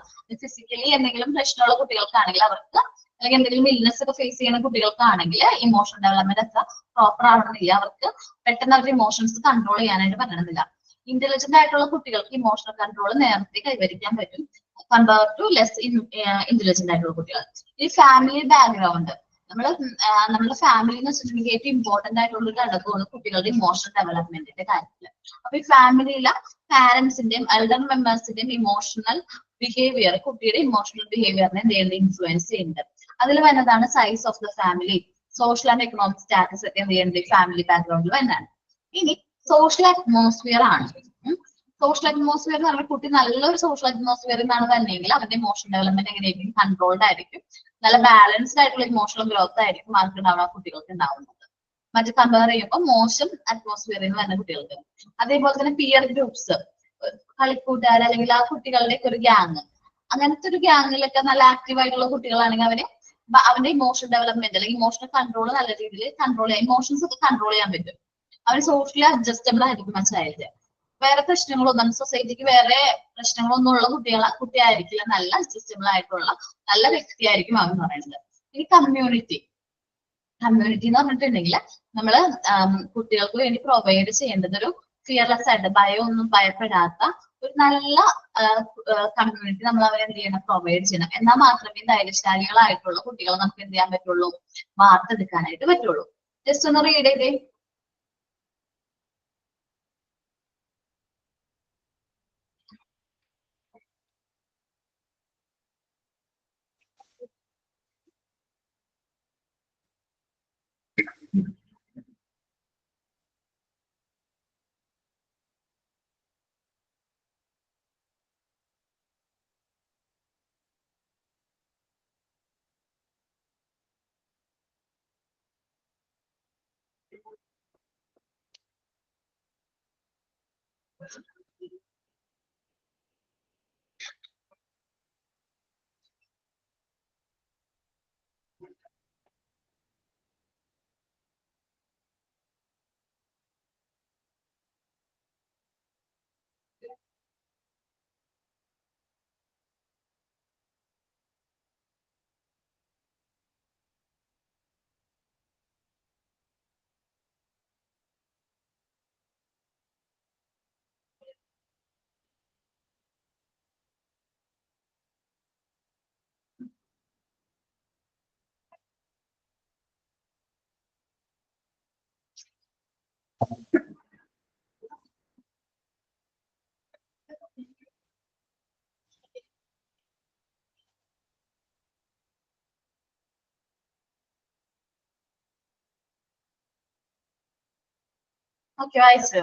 ഫിസിക്കലി എന്തെങ്കിലും പ്രശ്നമുള്ള കുട്ടികൾക്കാണെങ്കിൽ അവർക്ക്, അല്ലെങ്കിൽ എന്തെങ്കിലും ഇൽനെസ് ഒക്കെ ഫേസ് ചെയ്യുന്ന കുട്ടികൾക്കാണെങ്കിൽ ഇമോഷണൽ ഡെവലപ്മെന്റ് ഒക്കെ പ്രോപ്പർ ആവണമെന്നില്ല. അവർക്ക് പെട്ടെന്ന് അവരുടെ ഇമോഷൻസ് കൺട്രോൾ ചെയ്യാനായിട്ട് പറ്റണമെന്നില്ല. ഇന്റലിജന്റ് ആയിട്ടുള്ള കുട്ടികൾക്ക് ഇമോഷണൽ കൺട്രോൾ നേരത്തെ കൈവരിക്കാൻ പറ്റും കമ്പയർ ടു ലെസ് ഇന്റലിജന്റ് ആയിട്ടുള്ള കുട്ടികൾ. ഈ ഫാമിലി ബാക്ക്ഗ്രൗണ്ട്, നമ്മുടെ ഫാമിലി എന്ന് വെച്ചിട്ടുണ്ടെങ്കിൽ ഏറ്റവും ഇമ്പോർട്ടന്റ് ആയിട്ടുള്ള ഘടകമാണ് കുട്ടികളുടെ ഇമോഷണൽ ഡെവലപ്മെന്റിന്റെ കാര്യത്തിൽ. അപ്പൊ ഈ ഫാമിലിയിലെ പാരന്റ്സിന്റെയും എൽഡർ മെമ്പേഴ്സിന്റെയും ഇമോഷണൽ ബിഹേവിയർ കുട്ടിയുടെ ഇമോഷണൽ ബിഹേവിയറിനെ എന്ത് ചെയ്യുന്നത്, ഇൻഫ്ലുവൻസ് ചെയ്യുന്നുണ്ട്. അതിൽ വരുന്നതാണ് size of the family, social and economic status ഒക്കെ എന്ത് ചെയ്യുന്നത് ഫാമിലി ബാക്ക്ഗ്രൗണ്ടിൽ വരുന്നതാണ്. ഇനി സോഷ്യൽ അറ്റ്മോസ്ഫിയർ ആണ്. സോഷ്യൽ അറ്റ്മോസ്ഫിയർ എന്ന് പറഞ്ഞാൽ കുട്ടി നല്ലൊരു സോഷ്യൽ അറ്റ്മോസ്ഫിയറിൽ നിന്നാണ് തന്നെയെങ്കിൽ അവന്റെ ഇമോഷണൽ ഡെവലപ്മെന്റ് എങ്ങനെയായിരിക്കും, കൺട്രോൾഡ് ആയിരിക്കും. നല്ല ബാലൻസ്ഡ് ആയിട്ടുള്ള ഇമോഷണൽ ഗ്രോത്ത് ആയിരിക്കും അവർക്ക് ഉണ്ടാവുക, കുട്ടികൾക്ക് ഉണ്ടാവുന്നത്. മറ്റു കമ്പയർ ചെയ്യുമ്പോൾ മോശം അറ്റ്മോസ്ഫിയറിൽ നിന്ന് വരുന്ന കുട്ടികൾക്ക്. അതേപോലെ തന്നെ പിയർ ഗ്രൂപ്പ്സ്, കളിക്കൂട്ടുകാർ അല്ലെങ്കിൽ ആ കുട്ടികളുടെ ഒരു ഗ്യാങ്, അങ്ങനത്തെ ഒരു ഗ്യാങ്ങിലൊക്കെ നല്ല ആക്റ്റീവ് ആയിട്ടുള്ള കുട്ടികളാണെങ്കിൽ അവന്റെ ഇമോഷണൽ ഡെവലപ്മെന്റ് അല്ലെങ്കിൽ ഇമോഷണൽ കൺട്രോൾ നല്ല രീതിയിൽ കൺട്രോൾ ചെയ്യാൻ, ഇമോഷൻസ് ഒക്കെ കൺട്രോൾ ചെയ്യാൻ പറ്റും. അവർ സോഷ്യലി അഡ്ജസ്റ്റബിൾ ആയിരിക്കും ആ ചൈൽഡ്. വേറെ പ്രശ്നങ്ങളൊന്നും സൊസൈറ്റിക്ക് വേറെ പ്രശ്നങ്ങളൊന്നും ഉള്ള കുട്ടിയായിരിക്കില്ല, നല്ല അഡ്ജസ്റ്റബിൾ ആയിട്ടുള്ള നല്ല വ്യക്തിയായിരിക്കും അവൻ പറയുന്നത്. ഇനി കമ്മ്യൂണിറ്റി എന്ന് പറഞ്ഞിട്ടുണ്ടെങ്കിൽ നമ്മള് കുട്ടികൾക്ക് വേണ്ടി പ്രൊവൈഡ് ചെയ്യേണ്ടത് ഒരു ഫിയർലെസ് ആയിട്ട് ഭയമൊന്നും ഭയപ്പെടാത്ത ഒരു നല്ല കമ്മ്യൂണിറ്റി നമ്മൾ അവരെ എന്ത് ചെയ്യണം, പ്രൊവൈഡ് ചെയ്യണം. എന്നാൽ മാത്രമേ ധൈര്യശാലികളായിട്ടുള്ള കുട്ടികളെ നമുക്ക് എന്ത് ചെയ്യാൻ പറ്റുള്ളൂ, വാർത്തെടുക്കാനായിട്ട് പറ്റുള്ളൂ. ജസ്റ്റ് ഒന്ന് റീഡ് ചെയ്തേ. ഓക്കെ, വായിച്ചോ?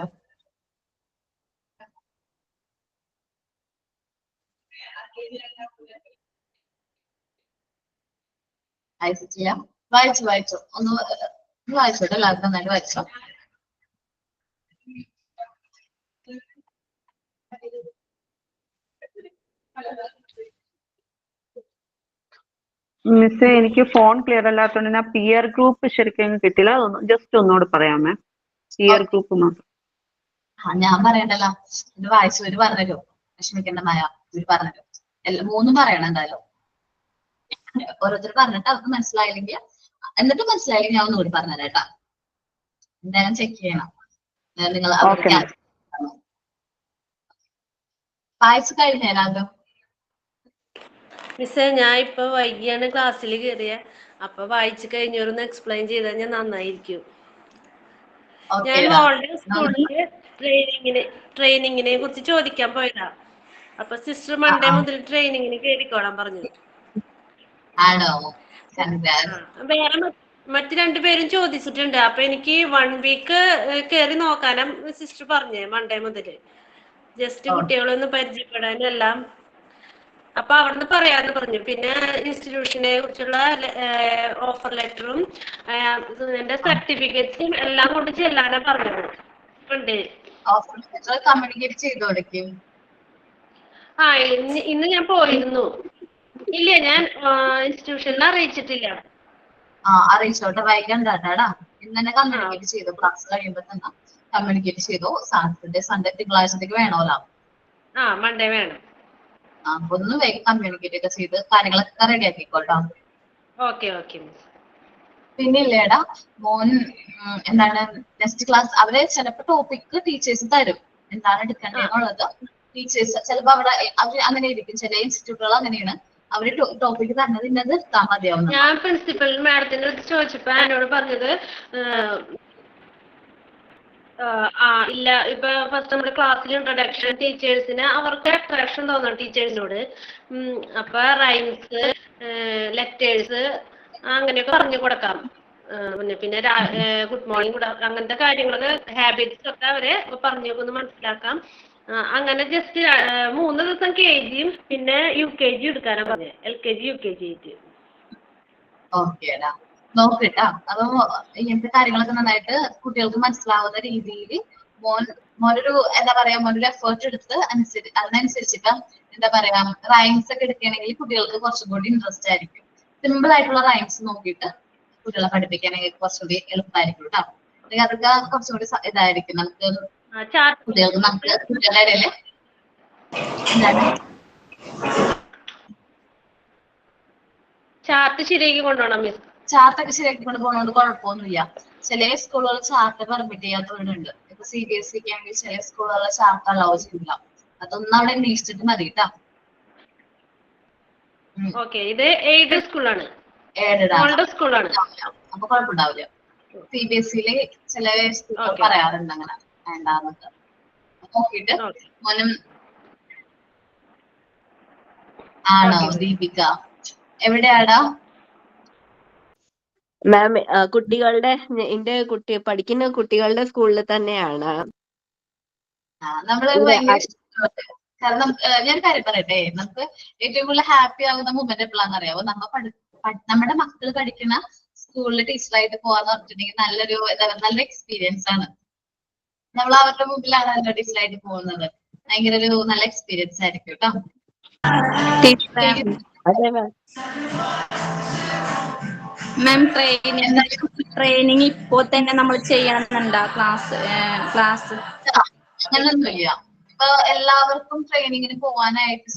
അയച്ചിട്ടില്ല. വായിച്ചോ ഒന്ന് വായിച്ചോട്ടെ, എല്ലാവർക്കും നന്നായിട്ട് വായിച്ചോ. മിസ്, എനിക്ക് ഫോൺ ക്ലിയർ അല്ലാത്തതുകൊണ്ട് ഞാൻ പിയർ ഗ്രൂപ്പ് ശരിക്കും കിട്ടില്ല. അതൊന്ന് ജസ്റ്റ് ഒന്നുകൂടെ പറയാമേ. പിയർ ഗ്രൂപ്പ് മാത്രം. ഞാൻ പറയണ്ടല്ലോ, ഇത് വായിച്ചവര് പറഞ്ഞല്ലോ, വിഷമിക്കേണ്ട മായ, ഇവര് പറഞ്ഞല്ലോ. മൂന്നും പറയണം എന്തായാലും. ഓരോരുത്തർ പറഞ്ഞിട്ട് അവർക്ക് മനസ്സിലായില്ലെങ്കിൽ, എന്നിട്ട് മനസ്സിലായില്ലെങ്കിൽ ഞാൻ ഒന്നുകൂടി പറഞ്ഞുതരാം കേട്ടാ. എന്തായാലും ചെക്ക് ചെയ്യണം നിങ്ങൾ. വായിച്ചു കഴിഞ്ഞാലോ മിസ്സേ? ഞാൻ ഇപ്പൊ വൈകിയാണ് ക്ലാസ്സിൽ കയറിയ, അപ്പൊ വായിച്ചു കഴിഞ്ഞൊന്ന് എക്സ്പ്ലെയിൻ ചെയ്താൽ ഞാൻ നന്നായിരിക്കും. ഞാൻ മോളുടെ സ്കൂളില് ട്രെയിനിങ്ങിനെ കുറിച്ച് ചോദിക്കാൻ പോയതാ. അപ്പൊ സിസ്റ്റർ മൺഡേ മുതൽ ട്രെയിനിങ്ങിന് കയറിക്കോളാൻ പറഞ്ഞു. വേറെ മറ്റു രണ്ടുപേരും ചോദിച്ചിട്ടുണ്ട്. അപ്പൊ എനിക്ക് 1 വീക്ക് കയറി നോക്കാനും സിസ്റ്റർ പറഞ്ഞേ, മൺഡേ മുതല് ജസ്റ്റ് കുട്ടികളൊന്ന് പരിചയപ്പെടാനും എല്ലാം. അപ്പൊ അവിടുന്ന് പറയാന്ന് പറഞ്ഞു. പിന്നെ ഇൻസ്റ്റിറ്റ്യൂഷനെ കുറിച്ചുള്ള ഓഫർ ലെറ്ററും എന്റെ സർട്ടിഫിക്കറ്റ്സും എല്ലാം കൊണ്ട് ചെല്ലാനാ പറഞ്ഞത്. കമ്മ്യൂണിക്കേറ്റ് ചെയ്തോടക്കും. ഇന്ന് ഞാൻ പോയിരുന്നു. ഇല്ല, ഞാൻ ഇൻസ്റ്റിറ്റ്യൂഷനിൽ അറിയിച്ചിട്ടില്ല. അറിയിച്ചോട്ടെ, വൈകണ്ടാടാ. ഇന്ന് തന്നെ കമ്മ്യൂണിക്കേറ്റ് ചെയ്തു. ക്ലാസ് കഴിയുമ്പോ തന്നെ കമ്മ്യൂണിക്കേറ്റ് ചെയ്തു. സാറ്റർഡേ സൺഡേ തിങ്കളാഴ്ചത്തേക്ക് വേണമല്ലോ. മൺഡേ വേണം. ഒന്ന് വേഗം കമ്മ്യൂണിക്കേറ്റ് ഒക്കെ ചെയ്ത് കാര്യങ്ങളൊക്കെ റെഡി ആക്കിക്കോട്ടോ. പിന്നെ ഇല്ലേടാ മോൻ, എന്താണ് നെക്സ്റ്റ് ക്ലാസ് അവര് ചിലപ്പോ ടോപ്പിക് ടീച്ചേഴ്സ് തരും, എന്താണ് എടുക്കേണ്ടതെന്നുള്ളത്. ടീച്ചേഴ്സ് ചിലപ്പോ അവിടെ അവര് അങ്ങനെ ഇരിക്കും. ചില ഇൻസ്റ്റിറ്റ്യൂട്ടുകൾ അങ്ങനെയാണ്, അവര് ടോപ്പിക് തന്നത് ഇന്നത് എടുത്താൽ മതിയാവും. ഞാൻ പ്രിൻസിപ്പൽ മാഡത്തിന്റെ അടുത്ത് ചോദിച്ചപ്പോ എന്നോട് പറഞ്ഞത് ഇല്ല, ഇപ്പൊ ഫസ്റ്റ് നമ്മുടെ ക്ലാസ്സിൽ ഇൻട്രൊഡക്ഷൻ, ടീച്ചേഴ്സിന് അവർക്ക് അട്രാക്ഷൻ തോന്നണം ടീച്ചേഴ്സിനോട്. അപ്പൊ റൈംസ്, ലെറ്റേഴ്സ് അങ്ങനെയൊക്കെ പറഞ്ഞു കൊടുക്കാം. പിന്നെ ഗുഡ് മോർണിംഗ്, അങ്ങനത്തെ കാര്യങ്ങളൊക്കെ ഹാബിറ്റ്സ് ഒക്കെ അവരെ പറഞ്ഞൊക്കെ മനസ്സിലാക്കാം. അങ്ങനെ ജസ്റ്റ് 3 ദിവസം KG പിന്നെ UKG എടുക്കാനാ പറഞ്ഞത്. LKG UKG ആയിട്ട്. ഓക്കേടാ, നോക്കിട്ടാ. അപ്പൊ ഇങ്ങനത്തെ കാര്യങ്ങളൊക്കെ നന്നായിട്ട് കുട്ടികൾക്ക് മനസ്സിലാവുന്ന രീതിയിൽ മോനൊരു എന്താ പറയാ, മോനൊരു എഫേർട്ട് എടുത്ത് അതിനനുസരിച്ചിട്ട് എന്താ പറയാ, റൈംസ് ഒക്കെ എടുക്കുകയാണെങ്കിൽ കുട്ടികൾക്ക് കുറച്ചും കൂടി ഇൻട്രസ്റ്റ് ആയിരിക്കും. സിമ്പിൾ ആയിട്ടുള്ള റൈംസ് നോക്കിയിട്ട് കുട്ടികളെ പഠിപ്പിക്കാനെങ്കിൽ കുറച്ചുകൂടി എളുപ്പമായിരിക്കും കേട്ടോ. അതൊക്കെ കുറച്ചുകൂടി ഇതായിരിക്കും നമുക്ക് കുട്ടികളുടെ ഇടയില് എന്താണ് ചാർട്ട് ശരിയാക്കി കൊണ്ടുപോകണം മിസ്. ചാർട്ടൊക്കെ ശരിയാക്കി കൊണ്ട് പോകുന്നതുകൊണ്ട് കുഴപ്പമൊന്നുമില്ല. ചില സ്കൂളുകൾ ചാർട്ട് പെർമിറ്റ് ചെയ്യാത്തവരുണ്ട്. ഇപ്പൊ CBSE ഒക്കെ ആണെങ്കിൽ ചില സ്കൂളുകളിലെ ചാർട്ട് അലോ ചെയ്യില്ല. അതൊന്നും അവിടെ അന്വേഷിച്ചിട്ട് മതി കേട്ടോ. ഓക്കെ, ഇത് എയ്ഡഡ് സ്കൂളാണ്, ഏഴ് സ്കൂളാണ്. അപ്പൊ കുഴപ്പമുണ്ടാവില്ല. CBSE ചില സ്കൂളുകൾ പറയാറുണ്ട് അങ്ങനെ വേണ്ടാന്നൊക്കെ. നോക്കിയിട്ട് മോനും ആണോ ദീപിക? എവിടെയാടാ? മാം കുട്ടികളുടെ എന്റെ പഠിക്കുന്ന കുട്ടികളുടെ സ്കൂളിൽ തന്നെയാണ്. നമ്മള് ഭയങ്കര ഇഷ്ടപ്പെട്ടു. കാരണം ഞാൻ കാര്യം പറയട്ടെ, നമുക്ക് ഏറ്റവും കൂടുതൽ ഹാപ്പി ആകുന്ന മൊമെന്റ് എപ്പോഴാണെന്ന് അറിയാമോ? നമ്മുടെ മക്കൾ പഠിക്കുന്ന സ്കൂളിൽ ടീച്ചറായിട്ട് പോവാന്ന് പറഞ്ഞിട്ടുണ്ടെങ്കിൽ നല്ല എക്സ്പീരിയൻസ് ആണ്. നമ്മൾ അവരുടെ മുമ്പിലാണ് ടീച്ചറായിട്ട് പോകുന്നത്. ഭയങ്കര ഒരു നല്ല എക്സ്പീരിയൻസ് ആയിരിക്കും കേട്ടോ. മാം ട്രെയിനിങ് ഇപ്പോ തന്നെ നമ്മൾ ചെയ്യണമെന്നുണ്ടോ? ക്ലാസ് അങ്ങനൊന്നുമില്ല. ഇപ്പൊ എല്ലാവർക്കും ട്രെയിനിങ്ങിന് പോകാനായിട്ട്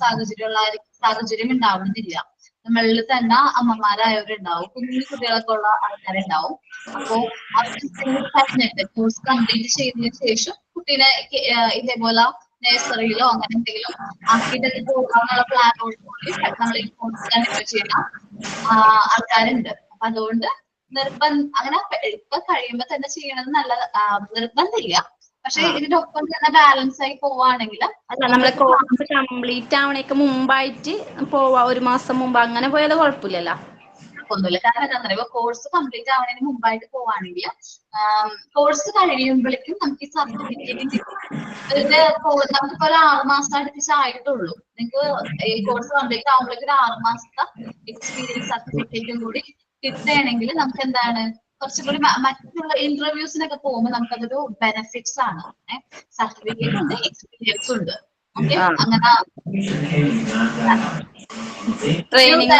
സാഹചര്യം ഉണ്ടാവുന്നില്ല. നമ്മളിൽ തന്നെ അമ്മമാരായവരുണ്ടാവും, കുഞ്ഞു കുട്ടികളൊക്കെ ഉള്ള ആൾക്കാരുണ്ടാവും. അപ്പോ അവർക്ക് പറഞ്ഞിട്ട് കോഴ്സ് കംപ്ലീറ്റ് ചെയ്തതിനു ശേഷം കുട്ടീനെ ഇതേപോലെ നഴ്സറിയിലോ അങ്ങനെ എന്തെങ്കിലും ആക്കിയിട്ടൊക്കെ പോകാനുള്ള പ്ലാനോടുകൂടി നമ്മൾ ഈ കോഴ്സ് കണ്ടിന്യൂ ചെയ്യുന്ന ആൾക്കാരുണ്ട്. അപ്പൊ അതുകൊണ്ട് അങ്ങനെ ഇപ്പൊ കഴിയുമ്പോ തന്നെ ചെയ്യണമെന്ന് നല്ല നിർബന്ധമില്ല. പക്ഷെ ഇതിന്റെ ഒപ്പം തന്നെ ബാലൻസ് ആയി പോവാണെങ്കിൽ നമ്മളെ കോഴ്സ് കംപ്ലീറ്റ് ആവണേക്ക് മുമ്പായിട്ട് പോവാ, 1 മാസം മുമ്പ് അങ്ങനെ പോയാൽ കുഴപ്പമില്ലല്ലോ. ഒന്നുമില്ല. കാരണം എന്താ പറയുക, കോഴ്സ് കംപ്ലീറ്റ് ആവുന്നതിന് മുമ്പായിട്ട് പോവാണെങ്കിൽ കോഴ്സ് കഴിയുമ്പോഴേക്കും നമുക്ക് ഈ സർട്ടിഫിക്കറ്റ് കിട്ടും. നമുക്കിപ്പോ ഒരു 6 മാസം അടുപ്പിച്ചായിട്ടുള്ളൂ. നിങ്ങൾക്ക് ഈ കോഴ്സ് കംപ്ലീറ്റ് ആവുമ്പോഴേക്കും ഒരു 6 മാസത്തെ എക്സ്പീരിയൻസ് സർട്ടിഫിക്കറ്റും കൂടി കിട്ടുകയാണെങ്കിൽ നമുക്ക് എന്താണ് കുറച്ചും കൂടി മറ്റുള്ള ഇന്റർവ്യൂസിനൊക്കെ പോകുമ്പോൾ നമുക്കതൊരു ബെനിഫിറ്റ്സ് ആണ്. സർട്ടിഫിക്കറ്റ് ഉണ്ട്, എക്സ്പീരിയൻസ് ഉണ്ട്. ഓക്കെ, അങ്ങനെ ട്രെയിനിങ്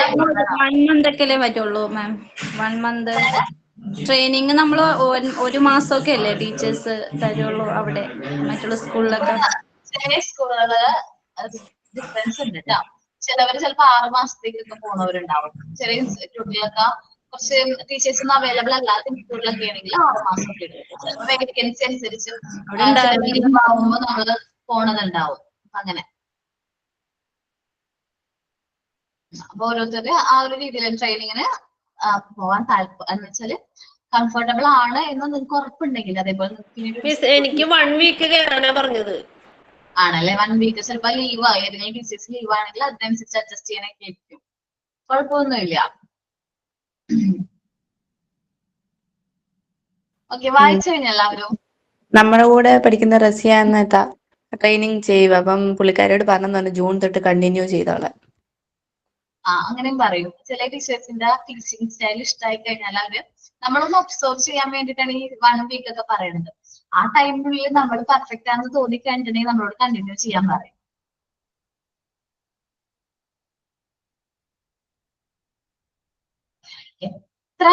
1 മന്ത് ഒക്കെ പറ്റുള്ളൂ മാം. 1 മന്ത് ട്രെയിനിങ് നമ്മൾ 1 മാസമൊക്കെ അല്ലേ ടീച്ചേഴ്സ് തരുള്ളൂ അവിടെ മറ്റുള്ള സ്കൂളിലൊക്കെ? ചില സ്കൂളുകള് ഡിഫറൻസ് ഉണ്ട് കേട്ടോ. ചിലവര് ചിലപ്പോ 6 മാസത്തേക്കൊക്കെ പോണവരുണ്ടാവും. ചില ഇൻസ്റ്റിറ്റ്യൂട്ടിലൊക്കെ കുറച്ച് ടീച്ചേഴ്സ് ഒന്നും അവൈലബിൾ അല്ലാത്ത ഇൻസ്റ്റിറ്റ്യൂട്ടിലൊക്കെ ആണെങ്കിൽ 6 മാസം കിട്ടും. ചിലപ്പോൾ വേക്കൻസി അനുസരിച്ച് ആവുമ്പോ നമ്മള് പോണതുണ്ടാവും. അങ്ങനെ അപ്പൊ ഓരോരുത്തര് ആ ഒരു രീതിയിൽ ട്രെയിനിങ്ങിന് പോവാൻ താല്പര്യം എന്ന് വെച്ചാല് കംഫർട്ടബിൾ ആണ് എന്ന് നിങ്ങൾക്ക് ഉറപ്പുണ്ടെങ്കിൽ, അതേപോലെ എനിക്ക് 1 വീക്ക് കയറാനാ പറഞ്ഞത്. ആണല്ലേ? 1 വീക്ക് ചിലപ്പോ ലീവ് ആയി, ഏതെങ്കിലും ടീച്ചേഴ്സ് ലീവ് ആണെങ്കിൽ അതിനനുസരിച്ച് അഡ്ജസ്റ്റ് ചെയ്യാനൊക്കെ ആയിരിക്കും. കുഴപ്പമൊന്നുമില്ല. ഓക്കെ, വായിച്ചു കഴിഞ്ഞ എല്ലാവരും? നമ്മുടെ കൂടെ പഠിക്കുന്ന റസിയ എന്നതാ ട്രെയിനിങ് ചെയ്യുക. അപ്പം പുള്ളിക്കാരോട് പറഞ്ഞു ജൂൺ തൊട്ട് കണ്ടിന്യൂ ചെയ്തോളാം. അങ്ങനെയും പറയും. ചില ടീച്ചേഴ്സിന്റെ ടീച്ചിങ് സ്റ്റൈൽ ഇഷ്ടമായി കഴിഞ്ഞാൽ അവര് നമ്മളൊന്ന് ഒബ്സർവ് ചെയ്യാൻ വേണ്ടിയിട്ടാണ് ഈ 1 വീക്ക് ഒക്കെ പറയുന്നത്. ആ ടൈമിനുള്ളിൽ നമ്മൾ പെർഫെക്റ്റ് ആണെന്ന് തോന്നിക്കഴിഞ്ഞിട്ടുണ്ടെങ്കിൽ നമ്മളോട് കണ്ടിന്യൂ ചെയ്യാൻ പറയും. എത്ര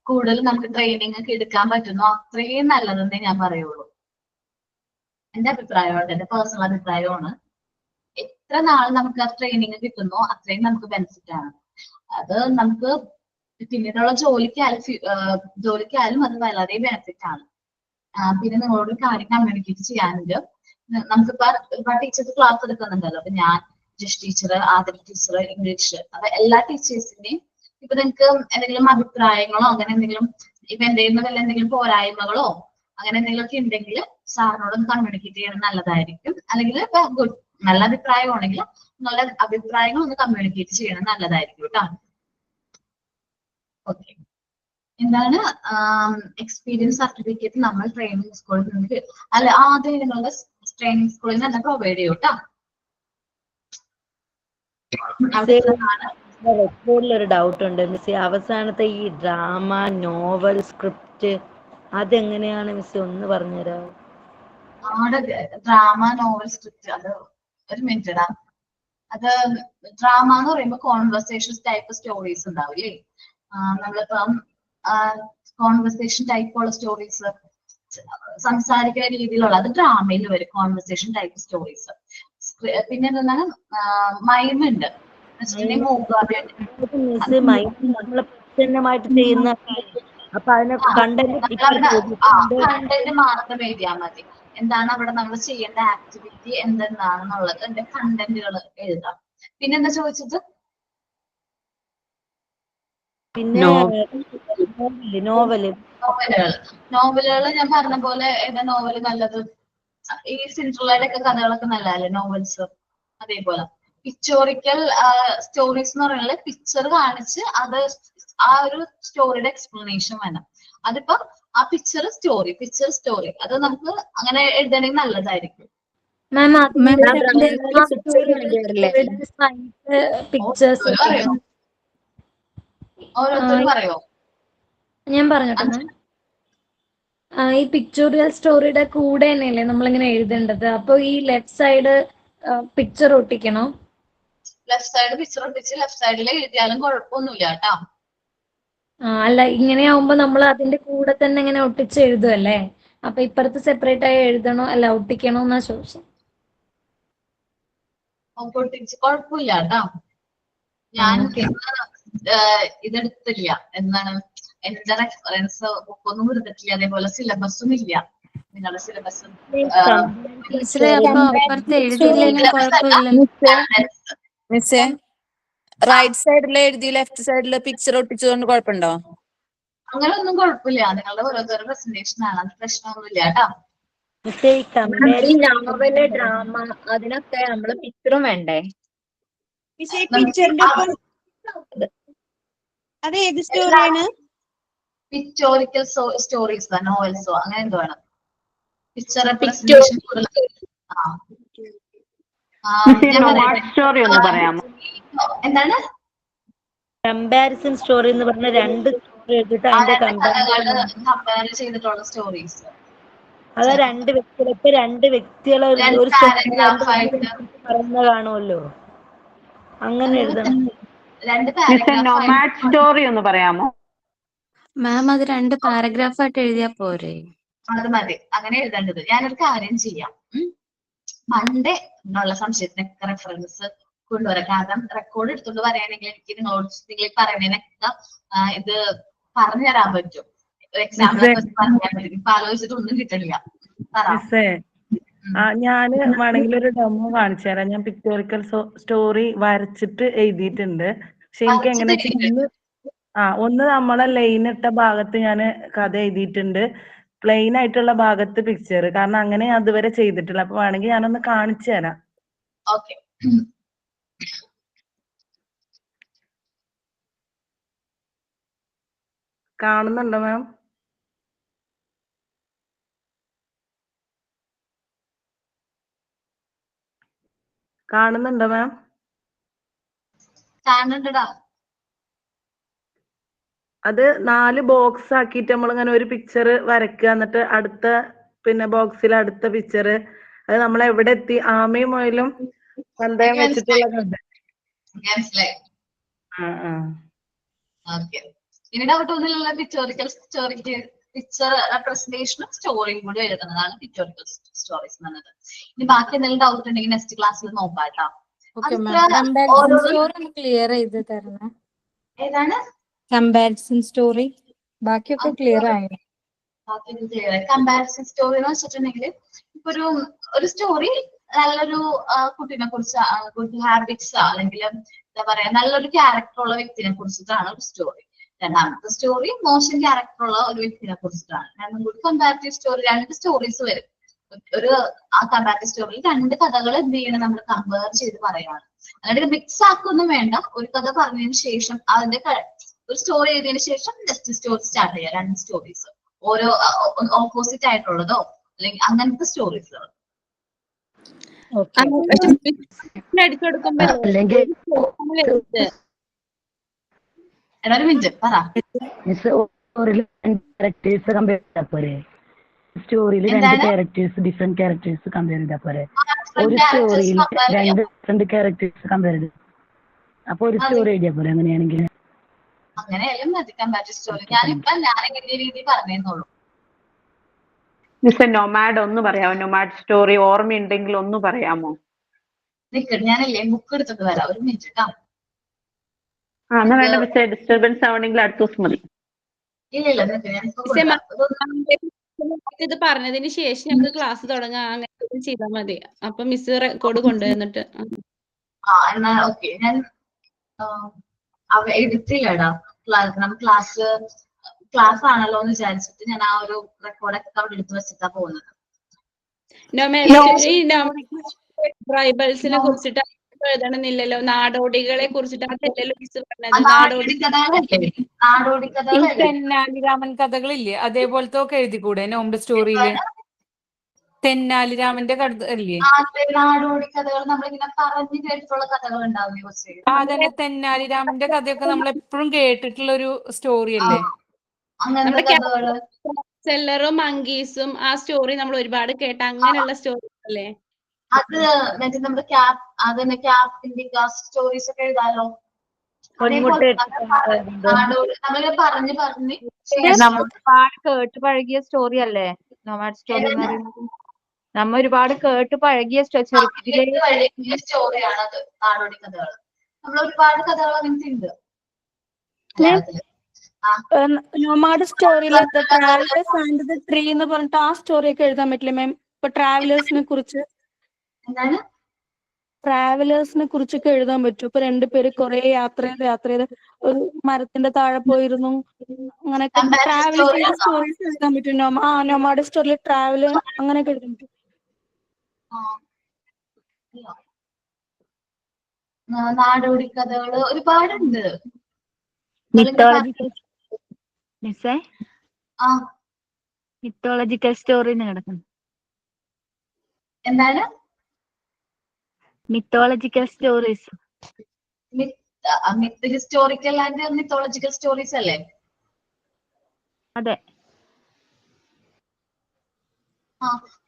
കൂടുതൽ നമുക്ക് ട്രെയിനിങ് ഒക്കെ എടുക്കാൻ പറ്റുന്നോ അത്രയും നല്ലതെന്നേ ഞാൻ പറയുള്ളൂ. എന്റെ അഭിപ്രായമാണ്, എന്റെ പേഴ്സണൽ അഭിപ്രായമാണ്. എത്ര നാൾ നമുക്ക് ആ ട്രെയിനിങ് കിട്ടുന്നോ അത്രയും നമുക്ക് ബെനിഫിറ്റ് ആണ്. അത് നമുക്ക് പിന്നീടുള്ള ജോലിക്കായാലും അത് വളരെ ബെനിഫിറ്റ് ആണ്. പിന്നെ നിങ്ങളോട് കാര്യം കമ്മ്യൂണിക്കേറ്റ് ചെയ്യാനുണ്ട്. നമുക്കിപ്പോ ഒരുപാട് ടീച്ചേഴ്സ് ക്ലാസ് എടുക്കുന്നുണ്ടല്ലോ. അപ്പൊ ഞാൻ, ജഷ് ടീച്ചർ, ആദിൽ ടീച്ചർ, ഇംഗ്ലീഷ്, അപ്പൊ എല്ലാ ടീച്ചേഴ്സിന്റെയും ഇപ്പൊ നിങ്ങൾക്ക് എന്തെങ്കിലും അഭിപ്രായങ്ങളോ അങ്ങനെ എന്തെങ്കിലും ഇപ്പൊ എന്തെങ്കിലും പോരായ്മകളോ അങ്ങനെ എന്തെങ്കിലുമൊക്കെ ഉണ്ടെങ്കിൽ സാറിനോട് കമ്മ്യൂണിക്കേറ്റ് ചെയ്യണം, നല്ലതായിരിക്കും. അല്ലെങ്കിൽ ഇപ്പൊ ഗുഡ് നല്ല അഭിപ്രായമാണെങ്കിൽ നല്ല അഭിപ്രായങ്ങൾ ഒന്ന് കമ്മ്യൂണിക്കേറ്റ് ചെയ്യണം, നല്ലതായിരിക്കും കേട്ടോ. ഓക്കെ, എന്താണ് എക്സ്പീരിയൻസ് സർട്ടിഫിക്കറ്റ് നമ്മൾ ട്രെയിനിങ് സ്കൂളിൽ നിന്ന് അല്ല ആദ്യം നിങ്ങളുടെ ട്രെയിനിങ് സ്കൂളിൽ നിന്ന് തന്നെ പ്രൊവൈഡ് ചെയ്യും കേട്ടോ. ഒരു ഡൗട്ട് ഉണ്ട് മിസ്. അവസാനത്തെ ഈ ഡ്രാമ, നോവൽ, സ്ക്രിപ്റ്റ് അതെങ്ങനെയാണ് മിസ് ഒന്ന് പറഞ്ഞുതരാമോ? ഡ്രാമ, നോവൽ, സ്ക്രിപ്റ്റ് അത് ഒരു മിനിറ്റ് ഇടാം. അത് ഡ്രാമ എന്ന് പറയുമ്പോൾ കോൺവെർസേഷൻസ് ടൈപ്പ് സ്റ്റോറീസ് ഉണ്ടാവില്ലേ? നമ്മളിപ്പം കോൺവെർസേഷൻ ടൈപ്പുള്ള സ്റ്റോറീസ്, സംസാരിക്കുന്ന രീതിയിലുള്ള അത് ഡ്രാമയിൽ വരും, കോൺവെർസേഷൻ ടൈപ്പ് സ്റ്റോറീസ്. പിന്നെ എന്താണ് മൈമുണ്ട്, പ്രസന്നമായിട്ട് ചെയ്യുന്ന അപ്പൊ അതിന് കണ്ടന്റ് കണ്ടന്റ് മാത്രം എഴുതിയാൽ മതി. എന്താണ് അവിടെ നമ്മൾ ചെയ്യേണ്ട ആക്ടിവിറ്റി എന്തെന്നാണെന്നുള്ളത് എന്റെ കണ്ടന്റുകൾ എഴുതാം. പിന്നെന്താ ചോദിച്ചത്? പിന്നെ നോവലുകൾ ഞാൻ പറഞ്ഞ പോലെ ഏതാ നോവല് നല്ലത്? ഈ സിൻഡ്രല്ലയുടെ ഒക്കെ കഥകളൊക്കെ നല്ലതല്ലേ നോവൽസ്? അതേപോലെ പിക്ചോറിക്കൽ സ്റ്റോറീസ് എന്ന് പറയുന്നത് പിക്ചർ കാണിച്ച് അത് ആ ഒരു സ്റ്റോറിയുടെ എക്സ്പ്ലനേഷൻ വേണം. അതിപ്പോ ആ പിക്ചർ സ്റ്റോറി അത് നമുക്ക് അങ്ങനെ എഴുതണമെങ്കിൽ നല്ലതായിരിക്കും. ഓരോരുത്തരും പറയോ? ഞാൻ പറഞ്ഞോട്ടെ മാം. ഈ പിക്ചോറിയൽ സ്റ്റോറിയുടെ കൂടെ തന്നെയല്ലേ നമ്മളിങ്ങനെ എഴുതേണ്ടത്? അപ്പൊ ഈ ലെഫ്റ്റ് സൈഡ് പിക്ചർ ഒട്ടിക്കണോ? ലെഫ്റ്റ് സൈഡ് പിക്ചർ ഒട്ടിച്ച് ലെഫ്റ്റ് സൈഡിൽ എഴുതിയാലും കുഴപ്പമൊന്നുമില്ല കേട്ടോ. അല്ല, ഇങ്ങനെയാവുമ്പോ നമ്മൾ അതിന്റെ കൂടെ തന്നെ ഇങ്ങനെ ഒട്ടിച്ച് എഴുതുമല്ലേ? അപ്പൊ ഇപ്പുറത്ത് സെപ്പറേറ്റ് ആയി എഴുതണോ അല്ല ഒട്ടിക്കണോ എന്നാ ചോദിച്ചത്. ഒട്ടിച്ച് കുഴപ്പമില്ല കേട്ടോ. ഞാൻ ഇതെടുത്തില്ല, എന്താണ് എന്റെ റെഫറൻസ് ബുക്കൊന്നും എടുത്തിട്ടില്ല, അതേപോലെ സിലബസും ഇല്ല. നിങ്ങളുടെ സിലബസ് റൈറ്റ് സൈഡില് എഴുതി ലെഫ്റ്റ് സൈഡില് പിക്ചർ ഒട്ടിച്ചതുകൊണ്ട് കുഴപ്പമുണ്ടോ? അങ്ങനെ ഒന്നും കുഴപ്പമില്ല. നിങ്ങളുടെ ഓരോരുത്തരുടെ പ്രസന്റേഷൻ ആണ്, അത് പ്രശ്നമൊന്നുമില്ല കേട്ടോ. നോവല്, ഡ്രാമ അതിനൊക്കെ നമ്മള് പിക്ചറും വേണ്ടേ? അത് ഏത് സ്റ്റോറിയാണ്? പിക്ചോറിക്കൽ സ്റ്റോറീസ് നോവൽസോ അങ്ങനെ എന്തോ വേണം. പിക്ചർ റെപ്രസെന്റേഷൻ സ്റ്റോറി ഒന്ന് പറയാമോ? എന്താണ് കമ്പാരിസൺ സ്റ്റോറി എന്ന് പറഞ്ഞ 2 സ്റ്റോറി എടുത്തിട്ട് അതിന്റെ കമ്പയർ ചെയ്തിട്ടുള്ള സ്റ്റോറീസ്. അത് 2 വ്യക്തികളെ ഇപ്പൊ 2 വ്യക്തികളെ ഒരു പറയുന്ന കാണുമല്ലോ, അങ്ങനെ എഴുതണം. നൊമാഡ് സ്റ്റോറി ഒന്ന് പറയാമോ മാം? അത് 2 പാരഗ്രാഫ് ആയിട്ട് എഴുതിയാ പോരെ? അത് മതി, അങ്ങനെ എഴുതേണ്ടത്. ഞാനൊരു കാര്യം ചെയ്യാം, മൺഡേ എന്നുള്ള സംശയത്തിനൊക്കെ റെഫറൻസ് കൊണ്ടുവരാം. കാരണം റെക്കോർഡ് എടുത്തോണ്ട് പറയുകയാണെങ്കിൽ എനിക്ക് നിങ്ങൾ പറയുന്നതിനൊക്കെ ഇത് പറഞ്ഞു തരാൻ പറ്റും. എക്സാമ്പിൾ പറയാൻ പറ്റും. ഇപ്പൊ ആലോചിച്ചിട്ടൊന്നും കിട്ടില്ല. ഞാന് വേണമെങ്കിൽ ഒരു ഡെമോ കാണിച്ചു തരാം. ഞാൻ പിക്ടോറിക്കൽ സ്റ്റോറി വരച്ചിട്ട് എഴുതിയിട്ടുണ്ട്. പക്ഷെ എനിക്ക് എങ്ങനെ ഒന്ന് നമ്മളെ ലൈൻ ഇട്ട ഭാഗത്ത് ഞാൻ കഥ എഴുതിയിട്ടുണ്ട്, പ്ലെയിൻ ആയിട്ടുള്ള ഭാഗത്ത് പിക്ചർ. കാരണം അങ്ങനെ അതുവരെ ചെയ്തിട്ടില്ല. അപ്പൊ വേണമെങ്കിൽ ഞാനൊന്ന് കാണിച്ചു തരാം. ഓക്കെ, കാണുന്നുണ്ടോ മാം? കാണുന്നുണ്ടോ മാം? കാണുന്നുണ്ടോ? അത് 4 ബോക്സ് ആക്കിയിട്ട് നമ്മളിങ്ങനെ ഒരു പിക്ചർ വരയ്ക്കുക, എന്നിട്ട് അടുത്ത ബോക്സിൽ അടുത്ത പിക്ചർ. അത് നമ്മൾ എവിടെ എത്തി? ആമയും മുയലും പന്തയം വെച്ചിട്ടുള്ള കഥ. ഇനി ഡൗട്ട് ഒന്നുമില്ല. പിക്ചോറിക്കൽ സ്റ്റോറിക്ക് പിക്ചർ റെപ്രസെന്റേഷനും സ്റ്റോറിയും കൂടി എഴുതുന്നതാണ് പിക്ചോറിക്കൽ സ്റ്റോറീസ് എന്നുള്ളത്. ഇനി ബാക്കി എന്തെങ്കിലും ഡൗട്ട് ഉണ്ടെങ്കിൽ നെക്സ്റ്റ് ക്ലാസ്സിൽ നോക്കാം കേട്ടോ. ക്ലിയർ ചെയ്ത് തരണം. ഏതാണ് കമ്പാരിസൺ സ്റ്റോറി? ബാക്കിയൊക്കെ ക്ലിയർ ആയി. കമ്പാരിസൺ സ്റ്റോറി എന്ന് വെച്ചിട്ടുണ്ടെങ്കിൽ ഇപ്പൊ ഒരു സ്റ്റോറി നല്ലൊരു കുട്ടീനെ കുറിച്ച്, ഗുഡ് ഹാബിറ്റ്സ് അല്ലെങ്കിൽ എന്താ പറയാ നല്ലൊരു ക്യാരക്ടർ ഉള്ള വ്യക്തിനെ കുറിച്ചിട്ടാണ് ഒരു സ്റ്റോറി. രണ്ടാമത്തെ സ്റ്റോറി മോശം ക്യാരക്ടർ ഉള്ള ഒരു വ്യക്തിനെ കുറിച്ചിട്ടാണ്. രണ്ടും കൂടി കമ്പാരിറ്റീവ് സ്റ്റോറി, 2 സ്റ്റോറീസ് വരും. ആ കമ്പാരിറ്റീവ് സ്റ്റോറിയിൽ 2 കഥകൾ എന്ത് ചെയ്യണം, നമ്മൾ കമ്പയർ ചെയ്ത് പറയാണ്. അതായത് മിക്സ് ആക്കൊന്നും വേണ്ട. ഒരു കഥ പറഞ്ഞതിന് ശേഷം അതിന്റെ ഒരു സ്റ്റോറി എഴുതിയതിനു ശേഷം നെക്സ്റ്റ് സ്റ്റോറി സ്റ്റാർട്ട് ചെയ്യുക. 2 സ്റ്റോറീസ് ഓരോ ഓപ്പോസിറ്റ് ആയിട്ടുള്ളതോ അല്ലെങ്കിൽ അങ്ങനത്തെ സ്റ്റോറീസുകൾ. ഒരു മിനിറ്റ് പറ. സ്റ്റോറിയിൽ 2 ക്യാരക്ടേഴ്സ്, ഡിഫറെന്റ് ക്യാരക്ടേഴ്സ് കമ്പയർ ചെയ്താൽ പോരെ? ഒരു സ്റ്റോറിയിൽ 2 ഡിഫറെന്റ് ക്യാരക്ടേഴ്സ് കമ്പയർ ചെയ്ത് അപ്പൊ ഒരു സ്റ്റോറി എഴുതിയാ പോലെ? അങ്ങനെയാണെങ്കിൽ അങ്ങനെയായാലും മതി കമ്പാരിറ്റീവ് സ്റ്റോറി. ഞാനിപ്പോ ഞാനെങ്ങനെ രീതി പറഞ്ഞേന്നുള്ളൂ. നൊമാഡ് ഒന്ന് പറയാമോ? നൊമാഡ് സ്റ്റോറി ഓർമ്മയുണ്ടെങ്കിൽ ഒന്ന് പറയാമോ? നിക്കട്ടെ, ഞാനല്ലേ ബുക്ക് എടുത്തിട്ട് വരാം. ഒരു മിനിറ്റ് കേട്ടോ. എന്നാ വേണ്ട മിസ്സേ, ഡിസ്റ്റർബൻസ് ആവണമെങ്കിൽ അടുത്ത ദിവസം മതി. ഇല്ല ഞാനിപ്പോ കൊടുക്കാം. ഇത് പറഞ്ഞതിന് ശേഷം ഞങ്ങൾക്ക് ക്ലാസ് തുടങ്ങാം, അങ്ങനെ ചെയ്താൽ മതി. അപ്പൊ മിസ് റെക്കോർഡ് കൊണ്ടുവന്നിട്ട് എന്നാ ഓക്കെ. ഞാൻ എടുത്തില്ലടാ ക്ലാസ് ആണല്ലോ എന്ന് വിചാരിച്ചിട്ട് ഞാൻ ആ ഒരു റെക്കോർഡൊക്കെ അവിടെ എടുത്തു വെച്ചിട്ടാ പോകുന്നത്. ട്രൈബൽസിനെ കുറിച്ചിട്ട് എഴുതണമെന്നില്ലല്ലോ, നാടോടികളെ കുറിച്ചിട്ട് അതല്ലല്ലോ മിസ് പറഞ്ഞത്. നാടോടിക്കഥകളല്ലേ തെന്നാലിരാമൻ കഥകളില്ലേ, അതേപോലത്തെ ഒക്കെ എഴുതിക്കൂടെ നോംബ് സ്റ്റോറിയില്? തെന്നാലിരാമന്റെ കഥ അല്ലേ? നാടോടി കഥകൾ നമ്മളിങ്ങനെ പറഞ്ഞു കേട്ടിട്ടുള്ള കഥകൾ ഉണ്ടാവില്ലേ? അതന്നെ, തെന്നാലിരാമന്റെ കഥയൊക്കെ നമ്മൾ എപ്പോഴും കേട്ടിട്ടുള്ള ഒരു സ്റ്റോറി അല്ലേ? അങ്ങനത്തെ കഥകള് സെല്ലറും മങ്കീസും ആ സ്റ്റോറി നമ്മൾ ഒരുപാട് കേട്ട അങ്ങനെയുള്ള സ്റ്റോറി അല്ലേ? അത് മറ്റേ നമ്മുടെ അതന്നെ ക്യാപ്റ്റിന്റെ സ്റ്റോറീസ് ഒക്കെ എഴുതാലോ. നമ്മളിങ്ങനെ പറഞ്ഞ് ഒരുപാട് കേട്ട് പഴകിയ സ്റ്റോറി അല്ലേ നൊമാഡ് സ്റ്റോറി എന്ന് പറയുന്നത്? നമ്മ ഒരുപാട് കേട്ട് പഴകിയ സ്റ്റോറിയാണത് നാടോടി കഥകൾ. നമ്മൾ ഒരുപാട് കഥകൾ അങ്ങനത്തെ ഉണ്ട്. നൊമാഡ് സ്റ്റോറിയിലെ ട്രാവലേഴ്സ് ആൻഡ് ദ ട്രീ എന്ന് പറഞ്ഞിട്ട് ആ സ്റ്റോറി ഒക്കെ എഴുതാൻ പറ്റില്ല മാം? ഇപ്പൊ ട്രാവലേഴ്സിനെ കുറിച്ച് കുറിച്ചൊക്കെ എഴുതാൻ പറ്റും. ഇപ്പൊ രണ്ടുപേര് കുറെ യാത്ര ചെയ്ത് ഒരു മരത്തിന്റെ താഴെ പോയിരുന്നു, അങ്ങനെയൊക്കെ ട്രാവൽ ചെയ്ത സ്റ്റോറീസ് എഴുതാൻ പറ്റും. നൊമാഡ് സ്റ്റോറിയിൽ ട്രാവൽ അങ്ങനെയൊക്കെ എഴുതാൻ പറ്റും. നാടോടി കഥകള് ഒരുപാടുണ്ട്. മിത്തോളജിക്കൽ സ്റ്റോറി കിടക്കുന്നു. എന്താണ് mythological stories? Historical and mythological stories അല്ലേ? അതെ.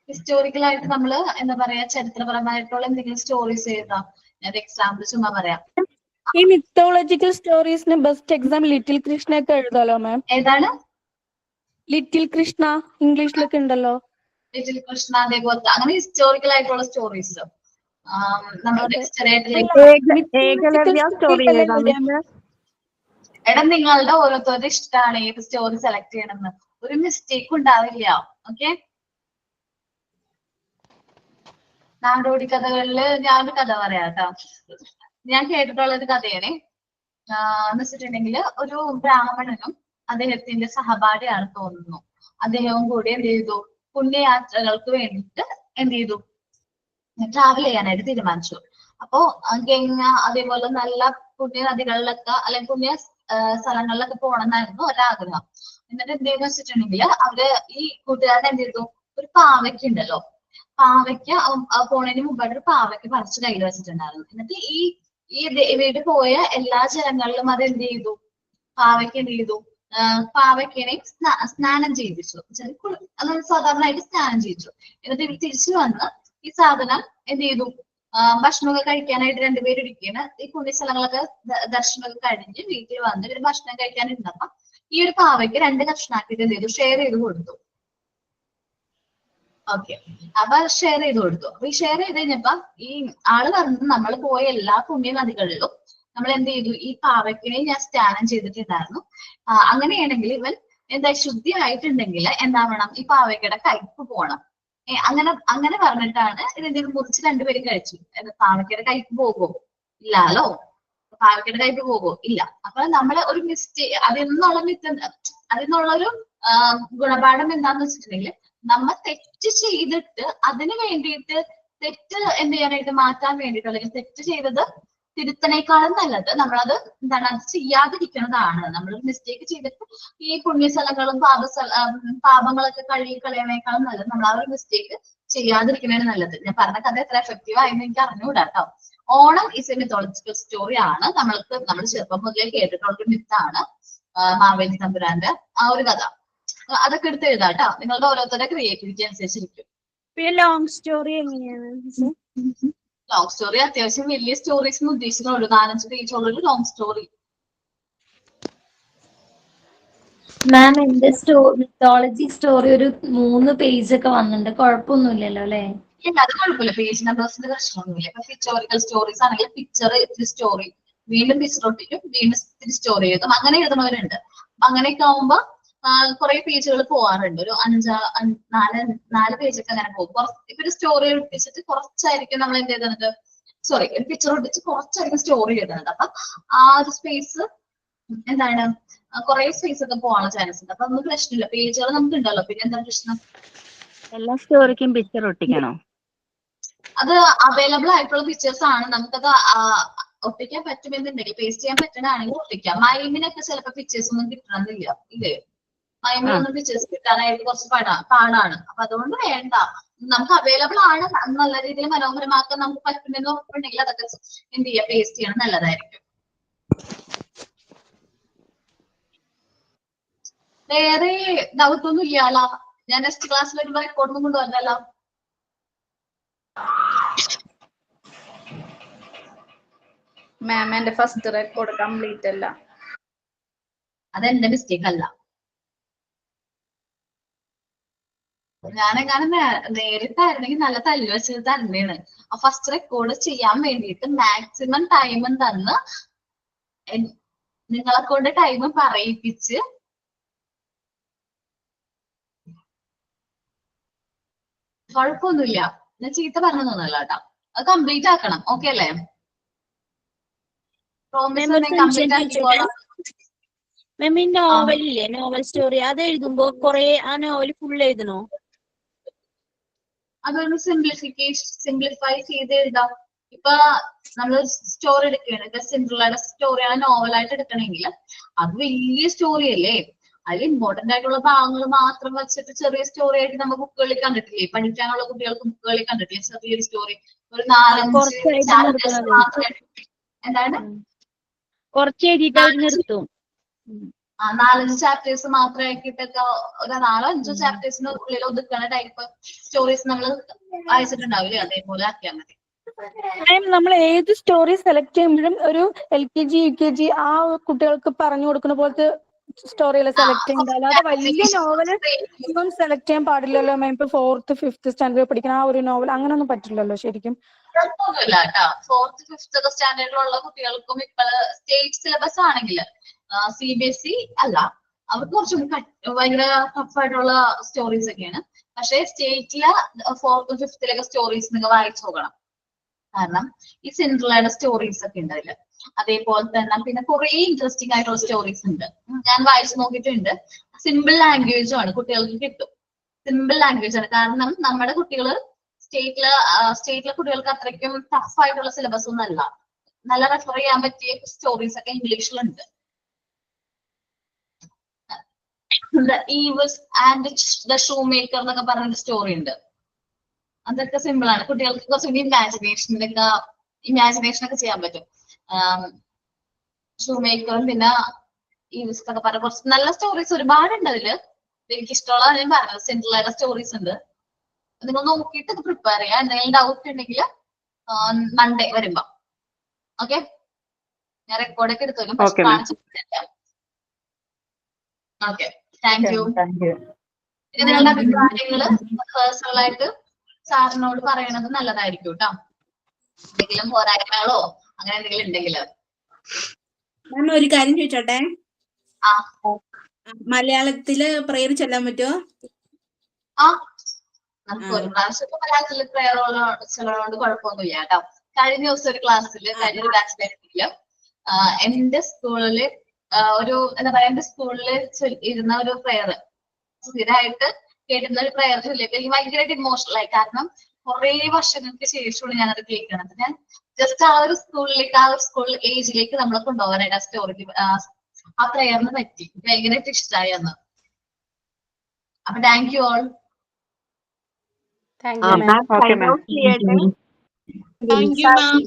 ഹിസ്റ്റോറിക്കൽ ആയിട്ട് നമ്മള് എന്താ പറയാ, ചരിത്രപരമായിട്ടുള്ള എന്തെങ്കിലും സ്റ്റോറീസ് എഴുതാം. ഞാൻ എക്സാമ്പിൾ ചുമ്മാ പറയാം. ഈ മിത്തോളജിക്കൽ സ്റ്റോറീസിന് ബെസ്റ്റ് എക്സാം ലിറ്റിൽ കൃഷ്ണ ഒക്കെ എഴുതാലോ മാം? ഏതാണ്? ലിറ്റിൽ കൃഷ്ണ ഇംഗ്ലീഷിലൊക്കെ ഉണ്ടല്ലോ. ലിറ്റിൽ കൃഷ്ണ അതേപോലത്തെ അങ്ങനെ ഹിസ്റ്റോറിക്കൽ ആയിട്ടുള്ള സ്റ്റോറീസ് എടാ നിങ്ങളുടെ ഓരോരുത്തരുടെ ഇഷ്ടമാണ് ഏത് സ്റ്റോറി സെലക്ട് ചെയ്യണമെന്ന്. ഒരു മിസ്റ്റേക്ക് ഉണ്ടാവില്ല. ഓക്കെ, നാടോടി കഥകളില് ഞാനൊരു കഥ പറയാം കേട്ടോ. ഞാൻ കേട്ടിട്ടുള്ള ഒരു കഥയാണ്. എന്ന് വെച്ചിട്ടുണ്ടെങ്കിൽ ഒരു ബ്രാഹ്മണനും അദ്ദേഹത്തിന്റെ സഹപാഠിയാണ് തോന്നുന്നു. അദ്ദേഹവും കൂടി എന്ത് ചെയ്തു, പുണ്യയാത്രകൾക്ക് വേണ്ടിയിട്ട് എന്ത് ചെയ്തു, ട്രാവൽ ചെയ്യാനായിട്ട് തീരുമാനിച്ചു. അപ്പോ ഗംഗ അതേപോലെ നല്ല പുണ്യ നദികളിലൊക്കെ അല്ലെങ്കിൽ പുണ്യ സ്ഥലങ്ങളിലൊക്കെ പോകണമെന്നായിരുന്നു ഒരാഗ്രഹം. എന്നിട്ട് എന്തെന്ന് വെച്ചിട്ടുണ്ടെങ്കിൽ അവര് ഈ കൂട്ടുകാരൻ എന്ത് ചെയ്തു, ഒരു പാവയ്ക്ക ഉണ്ടല്ലോ, പാവയ്ക്ക പോണതിന് മുമ്പായിട്ട് ഒരു പാവയ്ക്ക പറിച്ച് കയ്യിൽ വെച്ചിട്ടുണ്ടായിരുന്നു. എന്നിട്ട് ഈ വീട് പോയ എല്ലാ ജനങ്ങളിലും അത് എന്ത് ചെയ്തു, പാവയ്ക്ക എന്ത് ചെയ്തു, പാവയ്ക്കനെ സ്നാനം ചെയ്യിപ്പിച്ചു. അതായത് സാധാരണയായിട്ട് സ്നാനം ചെയ്യിച്ചു. എന്നിട്ട് ഇവർ തിരിച്ചു വന്ന് ഈ സാധനം എന്ത് ചെയ്തു, ഭക്ഷണമൊക്കെ കഴിക്കാനായിട്ട് രണ്ടുപേരും ഇരിക്കുകയാണ്. ഈ പുണ്യസ്ഥലങ്ങളൊക്കെ ദർശനമൊക്കെ കഴിഞ്ഞ് വീട്ടിൽ വന്ന് ഇവര് ഭക്ഷണം കഴിക്കാനിരുന്നപ്പോ ഈ ഒരു പാവയ്ക്ക് 2 കഷ്ണാക്കിയിട്ട് എന്ത് ചെയ്തു, ഷെയർ ചെയ്ത് കൊടുത്തു. ഓക്കെ, അപ്പൊ ഷെയർ ചെയ്ത് കൊടുത്തു. അപ്പൊ ഈ ഷെയർ ചെയ്ത് കഴിഞ്ഞപ്പോ ഈ ആള് പറഞ്ഞത് നമ്മൾ പോയ എല്ലാ പുണ്യ നദികളിലും നമ്മൾ എന്ത് ചെയ്തു, ഈ പാവയ്ക്കിനെ ഞാൻ സ്നാനം ചെയ്തിട്ടുണ്ടായിരുന്നു. അങ്ങനെയാണെങ്കിൽ ഇവൻ എന്താ ശുദ്ധിയായിട്ടുണ്ടെങ്കിൽ എന്താവണം, ഈ പാവയ്ക്കയുടെ കയ്പ് പോണം. അങ്ങനെ പറഞ്ഞിട്ടാണ് ഇതിന്റെ മുറിച്ച് രണ്ടുപേരും കഴിച്ചു. പാവയ്ക്കയുടെ കയ്പ് പോകുമോ? ഇല്ലാലോ. പാവയ്ക്കയുടെ കയ്പ് പോകുമോ? ഇല്ല. അപ്പൊ നമ്മള് ഒരു അതിൽ നിന്നുള്ളൊരു ഗുണപാഠം എന്താന്ന് വെച്ചിട്ടുണ്ടെങ്കിൽ, നമ്മ തെറ്റ് ചെയ്തിട്ട് അതിന് വേണ്ടിയിട്ട് തെറ്റ് എന്ത് ചെയ്യാനായിട്ട് മാറ്റാൻ വേണ്ടിയിട്ട്, അല്ലെങ്കിൽ തെറ്റ് ചെയ്തത് തിരുത്തനേക്കാളും നല്ലത് നമ്മളത് എന്താണ്, അത് ചെയ്യാതിരിക്കുന്നതാണ്. നമ്മളൊരു മിസ്റ്റേക്ക് ചെയ്തിട്ട് ഈ പുണ്യസ്ഥലങ്ങളും പാപങ്ങളൊക്കെ കഴുകി കളയണേക്കാളും നല്ലത് നമ്മൾ ആ ഒരു മിസ്റ്റേക്ക് ചെയ്യാതിരിക്കുന്നതാണ് നല്ലത്. ഞാൻ പറഞ്ഞ കഥ എത്ര എഫക്റ്റീവ് ആയെന്ന് എനിക്ക് അറിഞ്ഞുകൂടാ കേട്ടോ. Onam is A mythological story ആണ്. നമ്മൾ ചെറുപ്പം മുതലേ കേട്ടിട്ടുള്ള ഒരു മിത്താണ് മാവേലി തമ്പുരാന്റെ ആ ഒരു കഥ. അതൊക്കെ എടുത്ത് എഴുതാം കേട്ടോ. നിങ്ങളുടെ ഓരോരുത്തരുടെ ക്രിയേറ്റിവിറ്റി അനുസരിച്ചിരിക്കും. പിന്നെ ലോങ് സ്റ്റോറി എങ്ങനെയാണ്? ലോങ് സ്റ്റോറി അത്യാവശ്യം വലിയ സ്റ്റോറീസ് ഉദ്ദേശിക്കുന്നുള്ളൂ. 4-5 പേജുള്ള ഒരു ലോങ് സ്റ്റോറി. മാം എന്റെ മിത്തോളജി സ്റ്റോറി ഒരു 3 പേജ് ഒക്കെ വന്നിട്ടുണ്ട്. കുഴപ്പമൊന്നുമില്ലല്ലോ അല്ലേ? ഇല്ല, അത് കുഴപ്പമില്ല. പേജ് നമ്പേഴ്സിന്റെ പ്രശ്നമൊന്നുമില്ല. ഇപ്പൊ ഹിസ്റ്റോറിക്കൽ സ്റ്റോറീസ് ആണെങ്കിൽ പിക്ചർ സ്റ്റോറി വീണ്ടും പിക്ചർ ഒട്ടിക്കും, വീണ്ടും സ്റ്റോറി എഴുതും, അങ്ങനെ എഴുതുന്നവരുണ്ട്. അങ്ങനെയൊക്കെ ആവുമ്പോ കുറെ പേജുകൾ പോവാറുണ്ട്. ഒരു നാല് പേജൊക്കെ അങ്ങനെ പോകും. ഇപ്പൊ ഒരു സ്റ്റോറി ഒട്ടിച്ചിട്ട് കുറച്ചായിരിക്കും നമ്മൾ എന്ത് ചെയ്തിട്ടുണ്ട്, സോറി ഒരു പിക്ചർ ഒട്ടിച്ച് കുറച്ചായിരിക്കും സ്റ്റോറി എഴുതുന്നത്. അപ്പൊ ആ ഒരു സ്പേസ് എന്താണ് കുറെ സ്പേസ് ഒക്കെ പോകാനുള്ള ചാൻസ് ഉണ്ട്. അപ്പൊ ഒന്നും പ്രശ്നമില്ല, പേജുകൾ നമുക്ക് ഉണ്ടല്ലോ. പിന്നെ എന്താ പ്രശ്നം? എല്ലാ സ്റ്റോറിക്കും പിക്ചർ ഒട്ടിക്കണോ? അത് അവൈലബിൾ ആയിട്ടുള്ള പിക്ചേഴ്സ് ആണ്. നമുക്കത് ഒട്ടിക്കാൻ പറ്റുമെന്നുണ്ടെങ്കിൽ, പേസ്റ്റ് ചെയ്യാൻ പറ്റണമെങ്കിൽ ഒട്ടിക്കാം. മൈമിനൊക്കെ ചിലപ്പോൾ പിക്ചേഴ്സ് ഒന്നും കിട്ടണമെന്നില്ല, ഇല്ലേ? മൈമിനൊന്നും പിക്ചേഴ്സ് കിട്ടാനായിട്ട് കുറച്ച് പാടാണ്. അപ്പൊ അതുകൊണ്ട് വേണ്ട, നമുക്ക് അവൈലബിൾ ആണ്, നല്ല രീതിയിൽ മനോഹരമാക്കാൻ നമുക്ക് പറ്റുമെന്ന് ഉറപ്പുണ്ടെങ്കിൽ അതൊക്കെ എന്ത് ചെയ്യാം, പേസ്റ്റ് ചെയ്യണം, നല്ലതായിരിക്കും. വേറെ ഡൗട്ട് ഒന്നും ഇല്ലാലോ? ഞാൻ നെക്സ്റ്റ് ക്ലാസ്സിൽ ഒരു റെക്കോർഡൊന്നും കൊണ്ടുവന്നല്ലോ. മാം എന്റെ ഫസ്റ്റ് റെക്കോർഡ് കംപ്ലീറ്റ് അല്ല. അതെന്റെ മിസ്റ്റേക്ക് അല്ല. ഞാനെങ്ങനെ നേരിട്ടായിരുന്നെങ്കിൽ നല്ല തല്ലു വെച്ചത് തന്നെയാണ്. ആ ഫസ്റ്റ് റെക്കോർഡ് ചെയ്യാൻ വേണ്ടിയിട്ട് മാക്സിമം ടൈമും തന്ന് നിങ്ങളെ കൊണ്ട് ടൈം പറയിപ്പിച്ച് കുഴപ്പമൊന്നുമില്ല. ഞാൻ ചീത്ത പറഞ്ഞു തോന്നല്ല കേട്ടോ. അത് കംപ്ലീറ്റ് ആക്കണം. ഓക്കെ അല്ലേ? Promise complete ആക്കിക്കോളാം. മാം ഈ നോവലില്ലേ, നോവൽ സ്റ്റോറി, അത് എഴുതുമ്പോ കൊറേ ആ നോവൽ ഫുൾ എഴുതണോ? അതൊന്ന് സിംപ്ലിഫൈ ചെയ്ത് എഴുതാം. ഇപ്പൊ നമ്മൾ സ്റ്റോറി എടുക്കുകയാണ്, ഇപ്പൊ സിൻഡ്രല്ലയുടെ സ്റ്റോറിയാണ് നോവലായിട്ട് എടുക്കണമെങ്കിൽ അത് വലിയ സ്റ്റോറി അല്ലേ. അതിൽ ഇമ്പോർട്ടന്റ് ആയിട്ടുള്ള ഭാഗങ്ങൾ മാത്രം വെച്ചിട്ട് ചെറിയ സ്റ്റോറി ആയിട്ട് നമ്മൾ ബുക്കുകളിൽ കണ്ടിട്ടില്ലേ? പഠിക്കാനുള്ള കുട്ടികൾക്ക് ബുക്കുകളിൽ കണ്ടിട്ടില്ലേ? ചെറിയൊരു സ്റ്റോറി ഒരു 4-5 ചാപ്റ്റേഴ്സ് മാത്രം. എന്താണ്? കുറച്ച് എഴുതിയിട്ട് അവർ നിർത്തും. 4-5 ചാപ്റ്റേഴ്സ് മാത്രമാക്കിയിട്ടൊക്കെ ഒരു 4-5 ചാപ്റ്റേഴ്സിന് ഉള്ളിൽ ഒതുക്കുന്ന ടൈപ്പ് സ്റ്റോറീസ് നമ്മൾ വായിച്ചിട്ടുണ്ടാവില്ലേ? അതേപോലെ ആക്കിയാൽ മതി. നമ്മൾ ഏത് സ്റ്റോറി സെലക്ട് ചെയ്യുമ്പോഴും ഒരു LKG UKG ആ കുട്ടികൾക്ക് പറഞ്ഞു കൊടുക്കുന്ന പോലത്തെ സ്റ്റോറികൾ സെലക്ട് ചെയ്യേണ്ട, അല്ലാതെ വലിയ നോവല് ഇപ്പം സെലക്ട് ചെയ്യാൻ പാടില്ലല്ലോ മാം. ഇപ്പൊ 4th 5th സ്റ്റാൻഡേർഡ് പഠിക്കുന്ന ആ ഒരു നോവൽ അങ്ങനൊന്നും പറ്റില്ലല്ലോ ശരിക്കും. കുഴപ്പമൊന്നുമില്ല കേട്ടോ. 4th 5th സ്റ്റാൻഡേർഡിലുള്ള കുട്ടികൾക്കും ഇപ്പൊ സ്റ്റേറ്റ് സിലബസ് ആണെങ്കിൽ CBSE അല്ല, അവർക്ക് കുറച്ചും ഭയങ്കര ടഫ് ആയിട്ടുള്ള സ്റ്റോറീസ് ഒക്കെയാണ്. പക്ഷെ സ്റ്റേറ്റിലെ 4th 5th സ്റ്റോറീസ് നിങ്ങൾ വായിച്ചു നോക്കണം. കാരണം ഈ സിൻഡ്രല്ലയുടെ സ്റ്റോറീസ് ഒക്കെ ഉണ്ട് അതില്. അതേപോലെ തന്നെ പിന്നെ കുറെ ഇൻട്രസ്റ്റിംഗ് ആയിട്ടുള്ള സ്റ്റോറീസ് ഉണ്ട്, ഞാൻ വായിച്ചു നോക്കിയിട്ടുണ്ട്. സിമ്പിൾ ലാംഗ്വേജും ആണ്, കുട്ടികൾക്ക് കിട്ടും. സിമ്പിൾ ലാംഗ്വേജ് ആണ്. കാരണം നമ്മുടെ കുട്ടികള് സ്റ്റേറ്റിലെ കുട്ടികൾക്ക് അത്രയ്ക്കും ടഫ് ആയിട്ടുള്ള സിലബസ് ഒന്നും അല്ല. നല്ല റെഫർ ചെയ്യാൻ പറ്റിയ സ്റ്റോറീസ് ഒക്കെ ഇംഗ്ലീഷിലുണ്ട്. The elves and the shoemaker എന്നൊക്കെ പറഞ്ഞൊരു സ്റ്റോറി ഉണ്ട്. അതൊക്കെ സിമ്പിൾ ആണ്, കുട്ടികൾക്ക് കുറച്ചുകൂടി ഇമാജിനേഷൻ ഒക്കെ ചെയ്യാൻ പറ്റും. ഷൂ മേക്കറും പിന്നെ ഈവിൾസ് എന്നൊക്കെ പറഞ്ഞ കുറച്ച് നല്ല സ്റ്റോറീസ് ഒരുപാടുണ്ട് അതില്. എനിക്ക് ഇഷ്ടമുള്ള ഞാൻ പറഞ്ഞത് സിൻഡ്രല്ലയുടെ സ്റ്റോറീസ് ഉണ്ട്. നിങ്ങൾ നോക്കിയിട്ട് പ്രിപ്പയർ ചെയ്യാം. എന്തെങ്കിലും ഡൗട്ട് ഉണ്ടെങ്കിൽ മൺഡേ വരുമ്പോ ഓക്കെ. ഞാൻ റെക്കോർഡൊക്കെ എടുത്തോളും, പക്ഷെ കാണിച്ചു. Okay, thank you. പിന്നെ നിങ്ങളുടെ അഭിപ്രായങ്ങള് പേഴ്സണൽ ആയിട്ട് സാറിനോട് പറയണത് നല്ലതായിരിക്കും കേട്ടോ. എന്തെങ്കിലും പോരായ്മകളോ അങ്ങനെ എന്തെങ്കിലും ഉണ്ടെങ്കിൽ. ഒരു കാര്യം ചോദിച്ചോട്ടെ, ആ മലയാളത്തില് പ്രയർ ചൊല്ലാൻ പറ്റുമോ? ആ നമുക്ക് ഒരു പ്രാവശ്യം മലയാളത്തില് പ്രയർ ചെല്ലണോണ്ട് കുഴപ്പമൊന്നുമില്ല കേട്ടോ. കഴിഞ്ഞ ദിവസം ഒരു ക്ലാസ്സിൽ കഴിഞ്ഞ ഒരു ബാച്ചില് എന്റെ സ്കൂളില് ഒരു എന്താ പറയാ, എന്റെ സ്കൂളില് ഇരുന്ന ഒരു പ്രയർ സ്ഥിരമായിട്ട് കേട്ടുന്ന ഒരു പ്രയർ ചൊല്ലിയപ്പോ എനിക്ക് ഭയങ്കരമായിട്ട് ഇമോഷണൽ ആയി. കാരണം കുറെ വർഷങ്ങൾക്ക് ശേഷമാണ് ഞാനത് കേൾക്കണത്. ഞാൻ ജസ്റ്റ് ആ ഒരു സ്കൂൾ ഏജിലേക്ക് നമ്മളെ കൊണ്ടുപോകാനായിട്ട് ആ സ്റ്റോറിക്ക് ആ പ്രയറിന് പറ്റി ഭയങ്കരമായിട്ട് ഇഷ്ടമായി അന്ന്. അപ്പൊ thank you all. Thank you, ma'am.